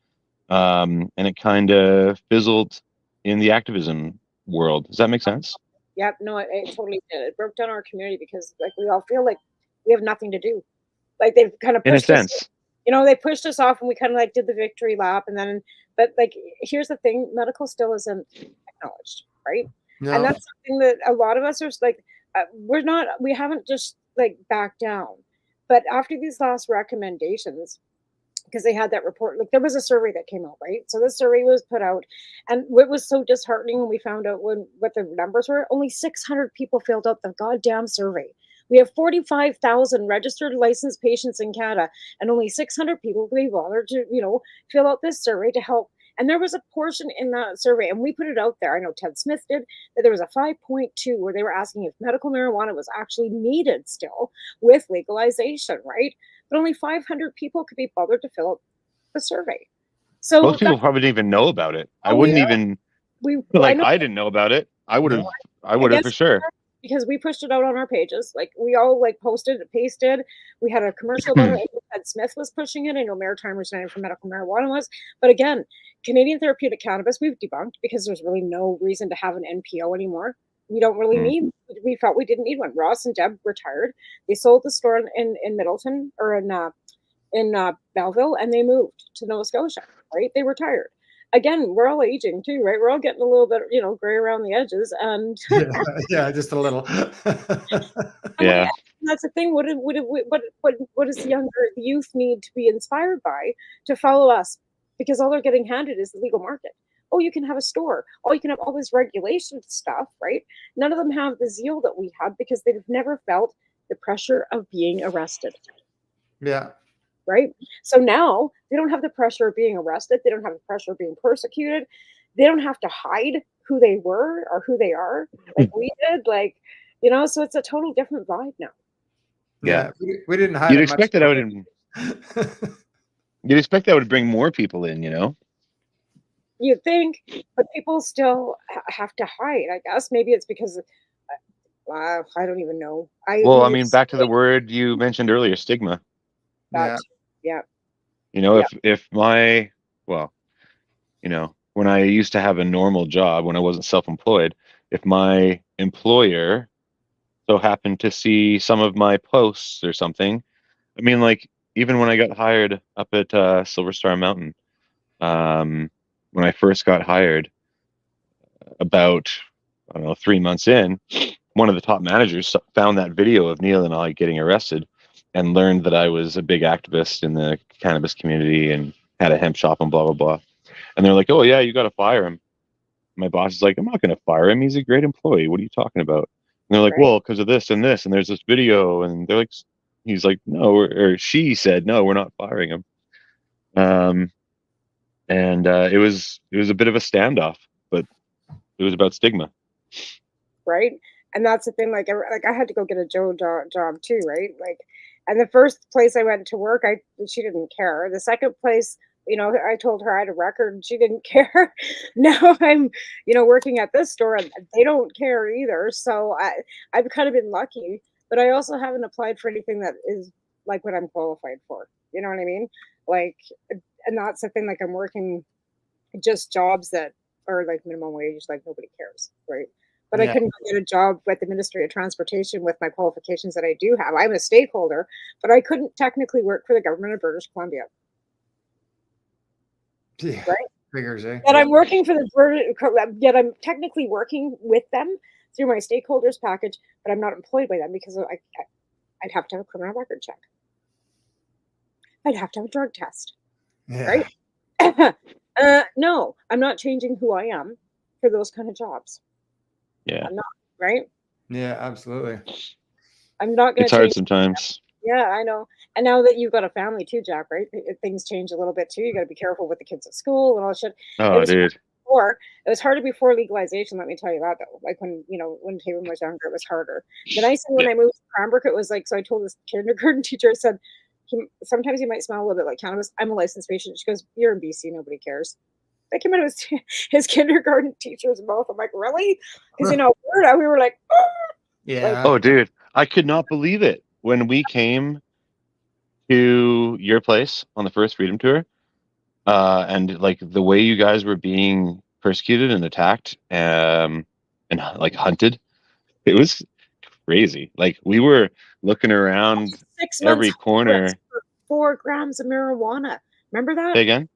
And it kind of fizzled in the activism world. Does that make sense? Yep, no, it totally did. It broke down our community because like we all feel like we have nothing to do. Like they've kind of In a pushed us, sense. they pushed us off and we kind of like did the victory lap, and then, but like, here's the thing, medical still isn't acknowledged, right? No. And that's something that a lot of us are like, we haven't just like backed down. But after these last recommendations, because they had that report, like there was a survey that came out, right? So this survey was put out, and what was so disheartening when we found out what the numbers were, only 600 people filled out the goddamn survey. We have 45,000 registered licensed patients in Canada, and only 600 people could be bothered to, fill out this survey to help. And there was a portion in that survey, and we put it out there. I know Ted Smith did, that there was a 5.2 where they were asking if medical marijuana was actually needed still with legalization, right? But only 500 people could be bothered to fill out the survey. So Most people probably didn't even know about it. I Oh, wouldn't yeah. even I know. I didn't know about it. I would have Guess for sure. because we pushed it out on our pages. Like we all like posted, pasted. We had a commercial about it. Ted Smith was pushing it. I know Maritime United for Medical Marijuana was. But again, Canadian Therapeutic Cannabis we've debunked because there's really no reason to have an NPO anymore. We don't really need. We felt we didn't need one. Ross and Deb retired. They sold the store in Middleton or in Belleville, and they moved to Nova Scotia. Right? They retired. Again, we're all aging too, right? We're all getting a little bit, gray around the edges, and yeah, just a little. Yeah. that's the thing. What does the youth need to be inspired by to follow us? Because all they're getting handed is the legal market. Oh, you can have a store. Oh, you can have all this regulation stuff, right? None of them have the zeal that we had because they've never felt the pressure of being arrested. Yeah. Right? So now they don't have the pressure of being arrested. They don't have the pressure of being persecuted. They don't have to hide who they were or who they are like we did. Like, so it's a total different vibe now. Yeah. We didn't hide. You'd it expect much that you'd expect that would bring more people in, You'd think, but people still have to hide. I guess maybe it's because I don't even know. Well, I mean, back to the word you mentioned earlier, stigma. Yeah. If my, well, when I used to have a normal job, when I wasn't self-employed, if my employer so happened to see some of my posts or something, I mean, like, even when I got hired up at Silver Star Mountain, when I first got hired, about, I don't know, 3 months in, one of the top managers found that video of Neil and I getting arrested and learned that I was a big activist in the cannabis community and had a hemp shop and blah, blah, blah. And they're like, oh, yeah, you got to fire him. My boss is like, I'm not going to fire him. He's a great employee. What are you talking about? And they're like, well, because of this and this, and there's this video. And they're like, he's like, no, or she said, no, we're not firing him. And it was a bit of a standoff, but it was about stigma. Right. And that's the thing, like I had to go get a job too, right? Like, and the first place I went to work, she didn't care. The second place, I told her I had a record and she didn't care. Now I'm, working at this store and they don't care either. So I've kind of been lucky, but I also haven't applied for anything that is like what I'm qualified for. You know what I mean? Like, and that's the thing. Like, I'm working just jobs that are like minimum wage. Like, nobody cares, right? But I Yeah. couldn't get a job with the Ministry of Transportation with my qualifications that I do have. I'm a stakeholder, but I couldn't technically work for the government of British Columbia. Yeah. Right? Figures, eh? Yet I'm working for yet I'm technically working with them through my stakeholders package, but I'm not employed by them because I'd have to have a criminal record check. I'd have to have a drug test. Yeah. Right? No, I'm not changing who I am for those kind of jobs. Yeah. I'm not, right? Yeah, absolutely. I'm not going It's to hard change. sometimes. Yeah, I know. And now that you've got a family too, Jack, right? Things change a little bit too. You got to be careful with the kids at school and all that shit. Oh, dude. It was harder before legalization. Let me tell you that though. Like when Taylor was younger, it was harder. The nice thing when I moved to Cranbrook, it was like, so I told this kindergarten teacher, I said, sometimes you might smell a little bit like cannabis. I'm a licensed patient. She goes, you're in BC, nobody cares. That came out of his kindergarten teacher's mouth. I'm like, really? Because in Alberta, we were like, yeah. Oh, dude, I could not believe it when we came to your place on the first Freedom Tour, and like the way you guys were being persecuted and attacked, and like hunted. It was crazy. Like we were looking around 6 months every corner. for 4 grams of marijuana. Remember that? Say again?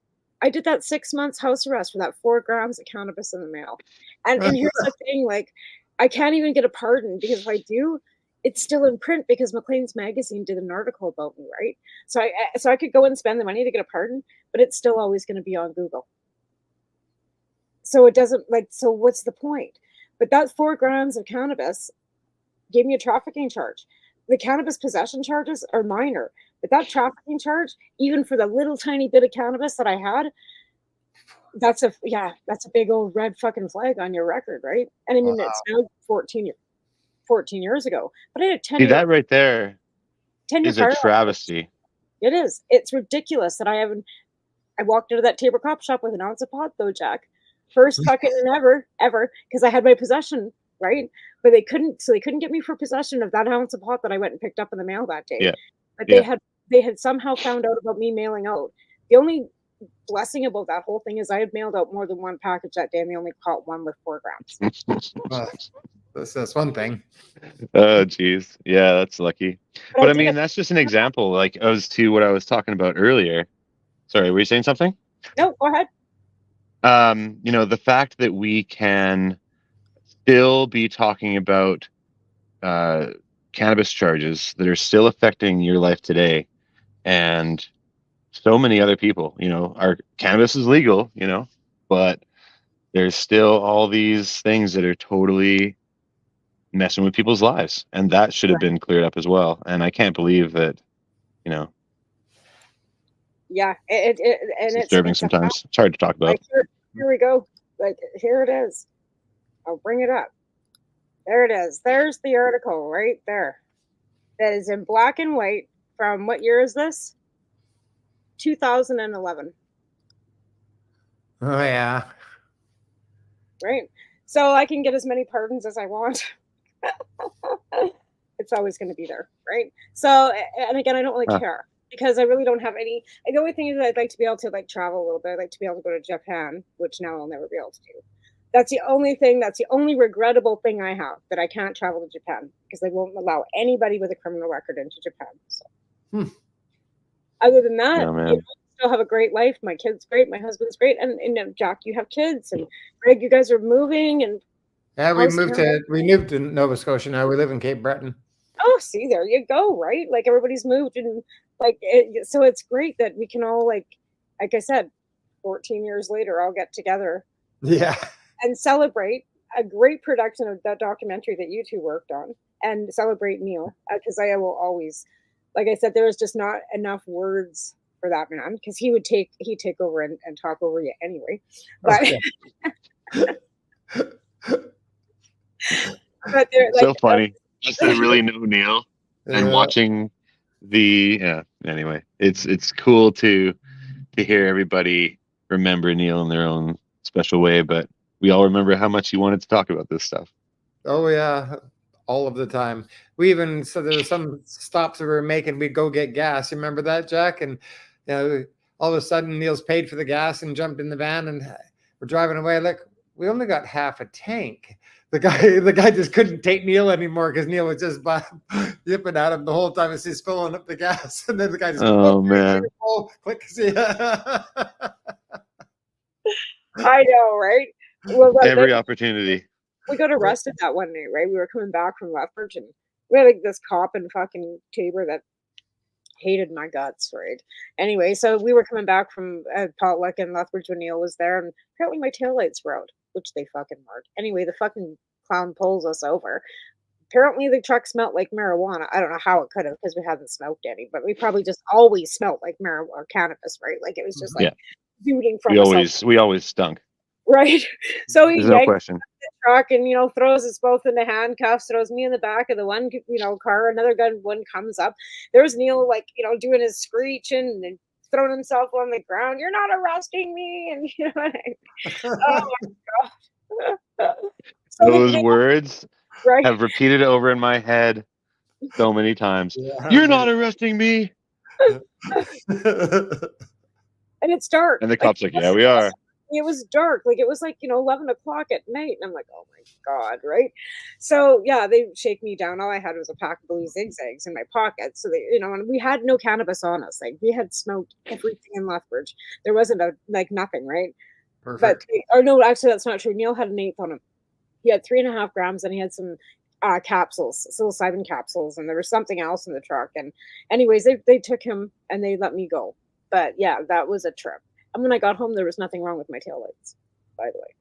I did that 6 months house arrest for that 4 grams of cannabis in the mail. And here's the thing, like, I can't even get a pardon because if I do, it's still in print because Maclean's magazine did an article about me, right? So I could go and spend the money to get a pardon, but it's still always going to be on Google. So it doesn't so what's the point? But that 4 grams of cannabis gave me a trafficking charge. The cannabis possession charges are minor, but that trafficking charge, even for the little tiny bit of cannabis that I had, that's a big old red fucking flag on your record, right? And I mean, it's now 14 years ago, but I had a 10 See, year. that right there 10-year is a travesty. It is. It's ridiculous that I walked into that Tabor Cop shop with an ounce of pot though, Jack. First fucking and ever, because I had my possession, right? But they couldn't get me for possession of that ounce of pot that I went and picked up in the mail that day. Yeah. But they had somehow found out about me mailing out. The only blessing about that whole thing is I had mailed out more than one package that day and they only caught one with 4 grams. That's one thing. Oh, geez. Yeah, that's lucky. But I mean, that's just an example, like as to what I was talking about earlier. Sorry, were you saying something? No, go ahead. The fact that we can still be talking about cannabis charges that are still affecting your life today, and so many other people, our cannabis is legal, but there's still all these things that are totally messing with people's lives, and that should have been cleared up as well. And I can't believe that, Yeah, it's disturbing sometimes. It's hard to talk about. Like here we go. Like here it is. I'll bring it up. There it is. There's the article right there. That is in black and white. From what year is this? 2011. Oh yeah. Right. So I can get as many pardons as I want. It's always going to be there, right? So, and again, I don't really care because I really don't have any. The only thing is that I'd like to be able to travel a little bit. I'd like to be able to go to Japan, which now I'll never be able to do. That's the only thing. That's the only regrettable thing I have, that I can't travel to Japan because they won't allow anybody with a criminal record into Japan. So, other than that, I still have a great life. My kid's great. My husband's great. And Jack, you have kids, and Greg, you guys are moving. And yeah, we moved to Nova Scotia now. We live in Cape Breton. Oh, see, there you go. Right, like everybody's moved, and so it's great that we can all like I said, 14 years later, all get together. Yeah. And celebrate a great production of that documentary that you two worked on, and celebrate Neil, because I will always, like I said, there was just not enough words for that man, because he'd take over and talk over you anyway. But but they're like, so funny. Just to really know Neil and watching anyway, it's cool to hear everybody remember Neil in their own special way, but we all remember how much he wanted to talk about this stuff. Oh yeah, all of the time. We even, so there were some stops that we were making, we'd go get gas. You remember that, Jack? And you know, all of a sudden Neil's paid for the gas and jumped in the van and we're driving away. Like, we only got half a tank. The guy just couldn't take Neil anymore because Neil was just yipping at him the whole time as he's filling up the gas. And then the guy just man. Click. See. I know, right? Well, Every opportunity. we got arrested that one night, right? We were coming back from Lethbridge, and we had like this cop in fucking Tabor that hated my guts, right? Anyway, so we were coming back from potluck in Lethbridge when Neil was there, and apparently my taillights were out, which they fucking weren't. Anyway, the fucking clown pulls us over. Apparently the truck smelled like marijuana. I don't know how it could have because we hadn't smoked any, but we probably just always smelled like marijuana or cannabis, right? Like it was just like exuding from us. We always stunk. Right. So he There's no yanks question. the truck and, you know, throws us both into handcuffs, throws me in the back of the one, you know, car. Another one comes up. There's Neil, like, you know, doing his screeching and throwing himself on the ground. You're not arresting me. And, you know, oh my God. So Those words right? have repeated over in my head so many times. Yeah. You're not arresting me. And it's dark. And the cop's like, yeah, we are. It was dark. Like, it was like, you know, 11 o'clock at night. And I'm like, oh my God, right? So, yeah, they shake me down. All I had was a pack of blue zigzags in my pocket. So, they, you know, and we had no cannabis on us. Like, we had smoked everything in Lethbridge. There wasn't nothing, right? Perfect. But, or no, actually, that's not true. Neil had an eighth on him. He had 3.5 grams and he had some capsules, psilocybin capsules, and there was something else in the truck. And anyways, they took him and they let me go. But yeah, that was a trip. And when I got home, there was nothing wrong with my taillights, by the way.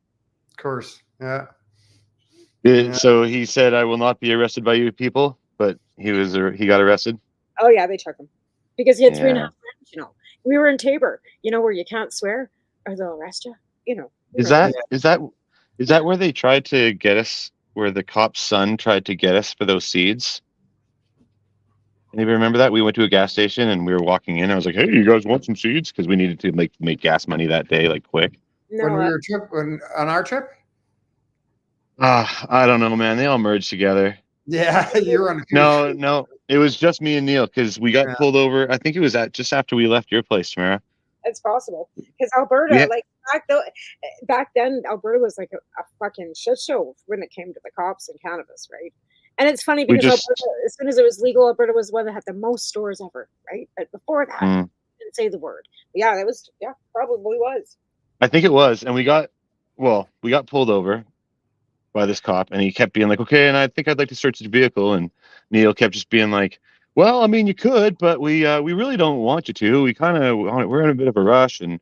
Of course. Yeah. So he said, I will not be arrested by you people, but he got arrested. Oh yeah, they took him because he had 3.5 Yeah. grams, you know. We were in Tabor, you know, where you can't swear or they'll arrest you, you know. Is that where they tried to get us, where the cop's son tried to get us for those seeds? Anybody remember that? We went to a gas station and we were walking in. I was like, hey, you guys want some seeds? Because we needed to make gas money that day, like quick. No, When we were on our trip? I don't know, man. They all merged together. Yeah, you were on a few No. It was just me and Neil because we got pulled over. I think it was just after we left your place, Tamara. it's possible because Alberta, Yeah. like back then, Alberta was like a fucking shit show when it came to the cops and cannabis, right? And it's funny because Alberta, as soon as it was legal, Alberta was one that had the most stores ever, right? But before that, didn't say the word. But yeah, probably was. I think it was, and we got pulled over by this cop, and he kept being like, okay, and I think I'd like to search the vehicle, and Neil kept just being like, well, I mean, you could, but we really don't want you to. We're in a bit of a rush, and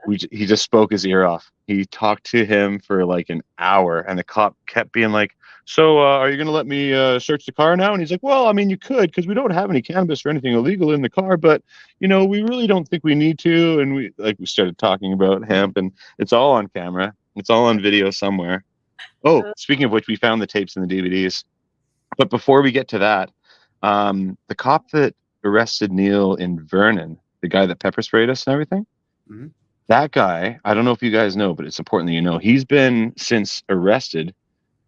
he just spoke his ear off. He talked to him for like an hour, and the cop kept being like, so are you going to let me search the car now? And he's like, well, I mean, you could, because we don't have any cannabis or anything illegal in the car, but, you know, we really don't think we need to. And we started talking about hemp, and it's all on camera. It's all on video somewhere. Oh, speaking of which, we found the tapes and the DVDs. But before we get to that, the cop that arrested Neil in Vernon, the guy that pepper sprayed us and everything, that guy, I don't know if you guys know, but it's important that you know, he's been since arrested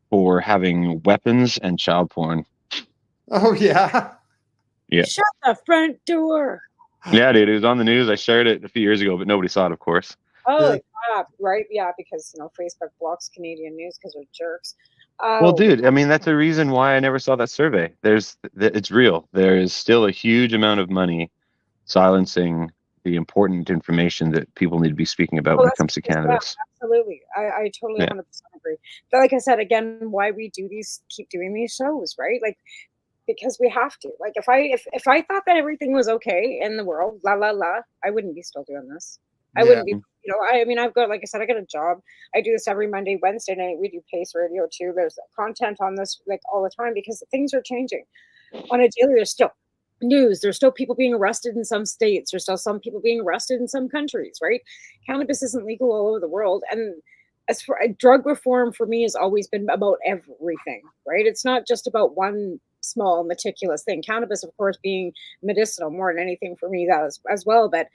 for having weapons and child porn. Oh, yeah. Yeah. Shut the front door. Yeah, dude, it was on the news. I shared it a few years ago, but nobody saw it, of course. Holy crap, right? Yeah, because, you know, Facebook blocks Canadian news because they're jerks. Well, dude, I mean, that's the reason why I never saw that survey. It's real. There is still a huge amount of money silencing the important information that people need to be speaking about when it comes to cannabis. Absolutely. I totally 100% agree. But like I said, again, why we keep doing these shows, right? Like, because we have to. Like, if I thought that everything was okay in the world, I wouldn't be still doing this. I wouldn't be, you know, I mean, I've got, like I said, I got a job. I do this every Monday, Wednesday night. We do Pace Radio too. There's content on this like all the time because things are changing on a daily. There's still news. There's still people being arrested in some states. There's still some people being arrested in some countries, right? Cannabis isn't legal all over the world. And as for drug reform for me has always been about everything, right? It's not just about one small meticulous thing. Cannabis, of course, being medicinal more than anything for me, that as well. But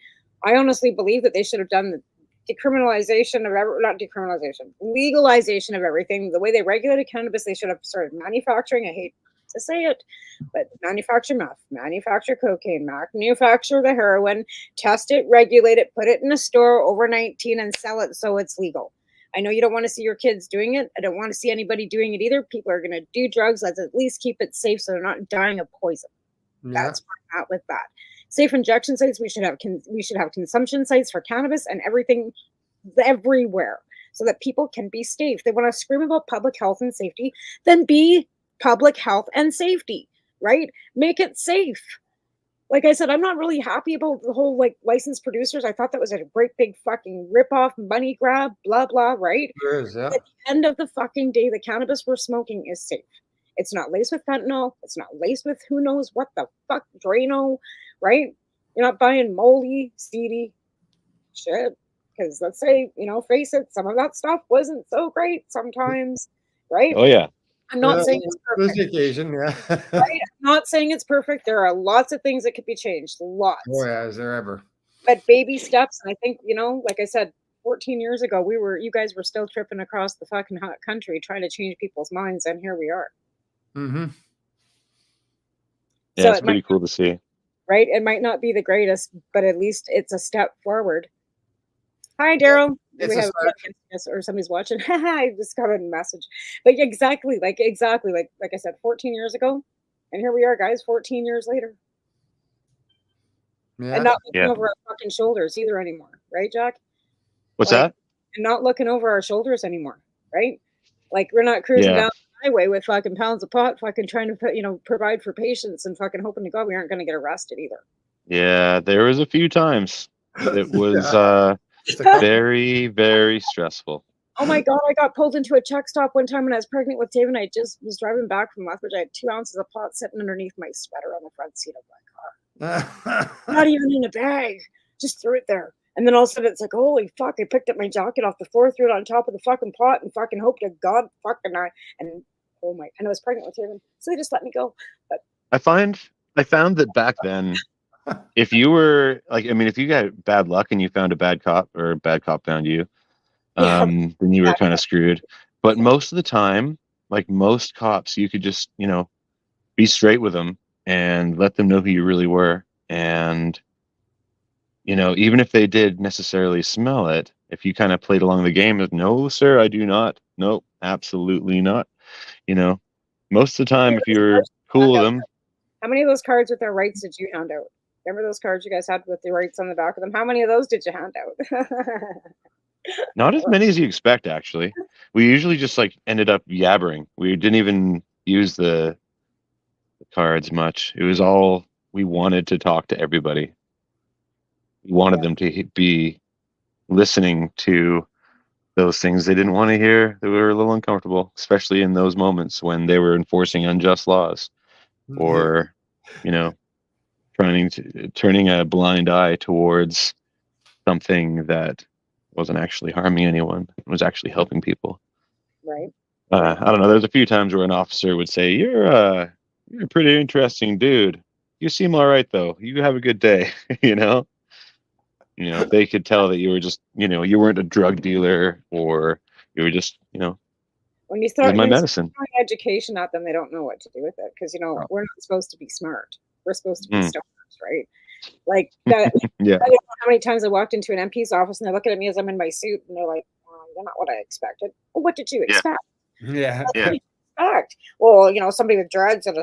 I honestly believe that they should have done decriminalization of not decriminalization, legalization of everything. The way they regulated cannabis, they should have started manufacturing. I hate to say it, but manufacture meth, manufacture cocaine, manufacture the heroin, test it, regulate it, put it in a store over 19 and sell it so it's legal. I know you don't want to see your kids doing it. I don't want to see anybody doing it either. People are going to do drugs. Let's at least keep it safe so they're not dying of poison. Yeah. That's where I'm at with that. Safe injection sites. We should have consumption sites for cannabis and everything everywhere so that people can be safe. They want to scream about public health and safety, then be public health and safety, right? Make it safe. Like I said, I'm not really happy about the whole like licensed producers. I thought that was a great big fucking rip-off money grab, blah, blah, right? There is, yeah. At the end of the fucking day, the cannabis we're smoking is safe. It's not laced with fentanyl. It's not laced with who knows what the fuck, Drano, right? You're not buying moldy, seedy shit. Because let's say, face it, some of that stuff wasn't so great sometimes, right? Oh yeah. I'm not saying it's perfect. This occasion, yeah. Right? I'm not saying it's perfect. There are lots of things that could be changed. Lots. Oh yeah, is there ever? But baby steps, and I think, like I said, 14 years ago, you guys were still tripping across the fucking hot country trying to change people's minds, and here we are. Mm-hmm. Yeah, So it's pretty cool to see. Right? It might not be the greatest, but at least it's a step forward. Hi, Daryl. It's We have or somebody's watching. I just got a message. But exactly, like I said, 14 years ago, and here we are, guys, 14 years later, and not looking over our fucking shoulders either anymore, right, Jack? What's that? And not looking over our shoulders anymore, right? Like we're not cruising down the highway with fucking pounds of pot, fucking trying to put, provide for patients and fucking hoping to God we aren't going to get arrested either. Yeah, there was a few times. It was very, very stressful. Oh my God, I got pulled into a check stop one time when I was pregnant with David. I just was driving back from Lethbridge. I had 2 ounces of pot sitting underneath my sweater on the front seat of my car. Not even in a bag. Just threw it there. And then all of a sudden it's like, holy fuck, I picked up my jacket off the floor, threw it on top of the fucking pot, and fucking hoped to God fucking and I was pregnant with David. So they just let me go. But I found that back then, if you were if you got bad luck and you found a bad cop or a bad cop found you, then you were kind of screwed. But most of the time, like most cops, you could just, be straight with them and let them know who you really were. And, even if they did necessarily smell it, if you kind of played along the game of, no, sir, I do not. Nope, absolutely not. Most of the time, if you're cool with them. How many of those cards with their rights did you hand out? Remember those cards you guys had with the rights on the back of them? How many of those did you hand out? Not as many as you expect, actually. We usually just ended up yabbering. We didn't even use the cards much. It was all, we wanted to talk to everybody. We wanted them to be listening to those things they didn't want to hear. They were a little uncomfortable, especially in those moments when they were enforcing unjust laws or, turning a blind eye towards something that wasn't actually harming anyone. It was actually helping people. Right. I don't know. There's a few times where an officer would say, you're a pretty interesting dude. You seem all right, though. You have a good day. They could tell that you were just, you weren't a drug dealer or you were just, when you throw my medicine education at them, they don't know what to do with it because, we're not supposed to be smart. We're supposed to be stoners, right? Like that. Yeah. I don't know how many times I walked into an MP's office and they're looking at me as I'm in my suit and they're like, you're not what I expected. Well, what did you expect? Yeah. What did you expect? Well, somebody with dreads and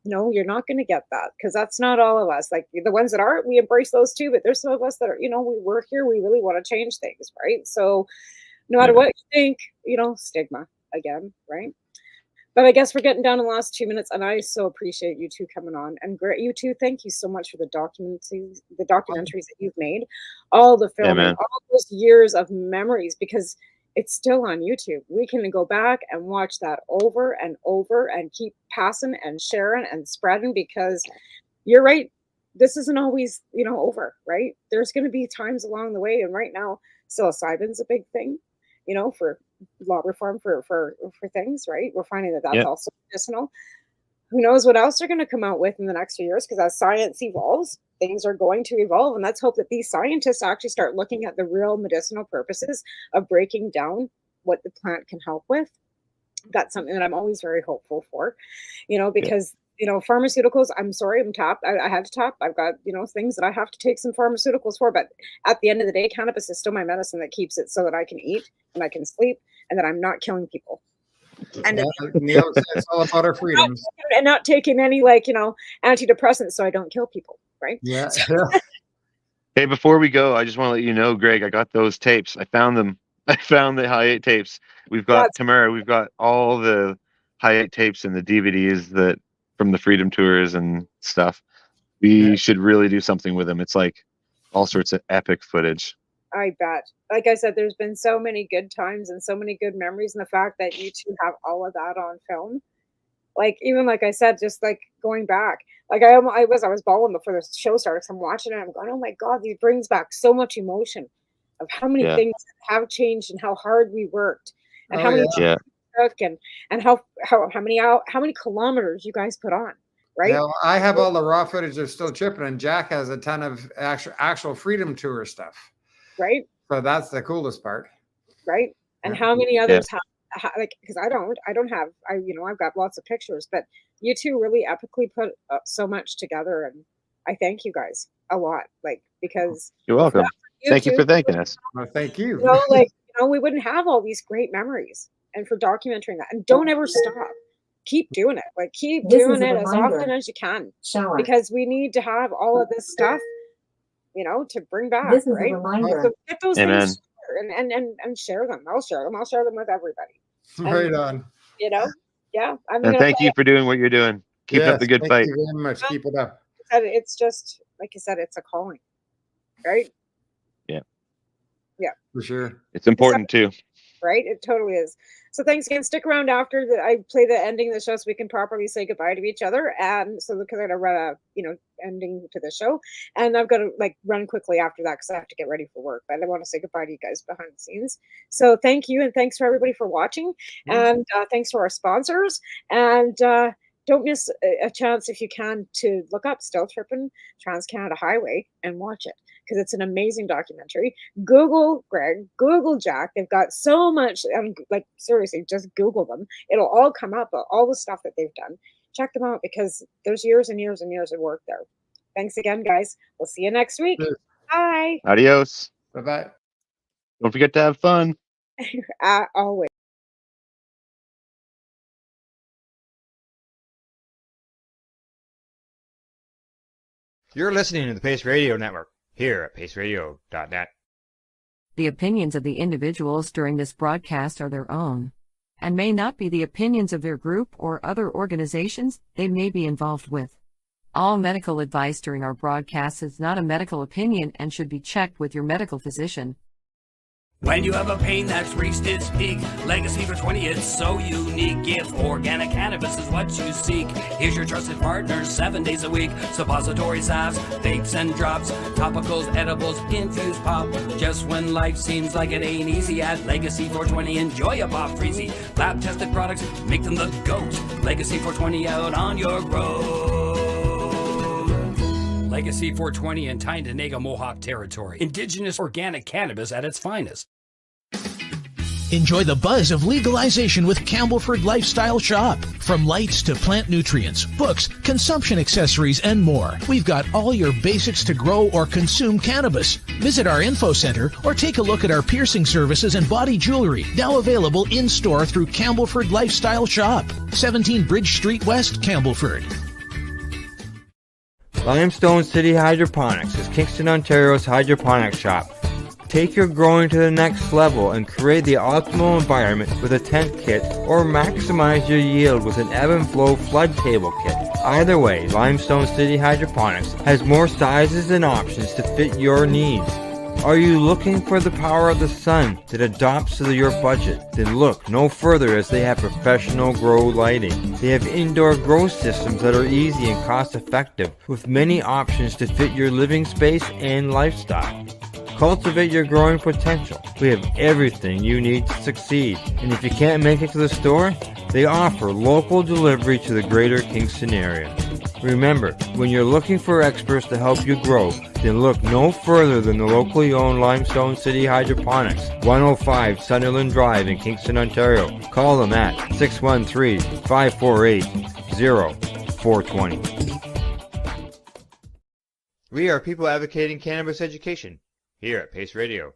no, you're not going to get that because that's not all of us. Like the ones that aren't, we embrace those too. But there's some of us that are, we work here. We really want to change things, right? So no matter what you think, stigma again, right? But I guess we're getting down in the last 2 minutes, and I so appreciate you two coming on. And great, you two, thank you so much for the documentaries that you've made, all the filming, all those years of memories, because it's still on YouTube. We can go back and watch that over and over and keep passing and sharing and spreading because you're right. This isn't always, over, right? There's going to be times along the way. And right now, psilocybin's a big thing, for law reform for things, right? We're finding that that's also medicinal. who knows what else they're going to come out with in the next few years, because as science evolves, things are going to evolve. And let's hope that these scientists actually start looking at the real medicinal purposes of breaking down what the plant can help with. That's something that I'm always very hopeful for, because, pharmaceuticals, I'm sorry, I'm tapped. I had to tap. I've got, things that I have to take some pharmaceuticals for. But at the end of the day, cannabis is still my medicine that keeps it so that I can eat and I can sleep and that I'm not killing people. And Neil said it's all about our freedoms. And not taking any antidepressants so I don't kill people, right? Yeah. Hey, before we go, I just want to let you know, Greg, I got those tapes. I found them. I found the High 8 tapes. We've got Tamara. We've got all the High 8 tapes and the DVDs that from the Freedom Tours and stuff. We should really do something with them. It's like all sorts of epic footage. I bet. Like I said, there's been so many good times and so many good memories, and the fact that you two have all of that on film. Even like I said, just going back, I was bawling before the show started. I'm watching it, and I'm going, oh my God, these brings back so much emotion of how many things have changed and how hard we worked and how many we took and how many kilometers you guys put on. Right. Well, I have all the raw footage of still tripping, and Jack has a ton of actual Freedom Tour stuff. Right. So that's the coolest part. Right. And how many others have, because I don't have, I've got lots of pictures, but you two really epically put so much together. And I thank you guys a lot, because you're welcome. Thank you for thanking us. Well, thank you. We wouldn't have all these great memories, and for documenting that. And don't ever stop. Keep doing it. Keep doing it as often as you can, because we need to have all of this stuff, to bring back. This is right? a reminder. So get those Amen. things and share them. I'll share them. I'll share them with everybody. Right on. Yeah. And thank you for doing what you're doing. Keep up the good fight. Thank you very much. Keep it up. It's just, like you said, it's a calling, right? Yeah. For sure. It's important too. Right? It totally is. So thanks again. Stick around after I play the ending of the show so we can properly say goodbye to each other. And so because I'm gonna run a ending to the show, and I've got to run quickly after that because I have to get ready for work. But I want to say goodbye to you guys behind the scenes. So thank you, and thanks for everybody for watching, and thanks to our sponsors. And don't miss a chance if you can to look up Still Trippin' Trans-Canada Highway and watch it, because it's an amazing documentary. Google Greg, Google Jack. They've got so much, seriously, just Google them. It'll all come up, all the stuff that they've done. Check them out, because there's years and years and years of work there. Thanks again, guys. We'll see you next week. Bye. Adios. Bye-bye. Don't forget to have fun. Always. You're listening to the Pace Radio Network here at paceradio.net. The opinions of the individuals during this broadcast are their own, and may not be the opinions of their group or other organizations they may be involved with. All medical advice during our broadcast is not a medical opinion and should be checked with your medical physician. When you have a pain that's reached its peak, legacy for 20, it's so unique. If organic cannabis is what you seek, here's your trusted partner 7 days a week. Suppository salves, vapes and drops, topicals, edibles, infused pop. Just when life seems like it ain't easy, at Legacy 420, enjoy a pop freezy. Lab tested products, make them the GOAT. Legacy 420 out on your road. Legacy 420 in Tyendinaga Mohawk territory. Indigenous organic cannabis at its finest. Enjoy the buzz of legalization with Campbellford Lifestyle Shop. From lights to plant nutrients, books, consumption accessories, and more. We've got all your basics to grow or consume cannabis. Visit our info center or take a look at our piercing services and body jewelry, now available in-store through Campbellford Lifestyle Shop. 17 Bridge Street West, Campbellford. Limestone City Hydroponics is Kingston, Ontario's hydroponics shop. Take your growing to the next level and create the optimal environment with a tent kit, or maximize your yield with an ebb and flow flood table kit. Either way, Limestone City Hydroponics has more sizes and options to fit your needs. Are you looking for the power of the sun that adapts to your budget? Then look no further, as they have professional grow lighting. They have indoor grow systems that are easy and cost effective, with many options to fit your living space and lifestyle. Cultivate your growing potential. We have everything you need to succeed. And if you can't make it to the store, They offer local delivery to the greater Kingston area. Remember, when you're looking for experts to help you grow, then look no further than the locally owned Limestone City Hydroponics, 105 Sunderland Drive in Kingston, Ontario. Call them at 613-548-0420. We are people advocating cannabis education here at Pace Radio.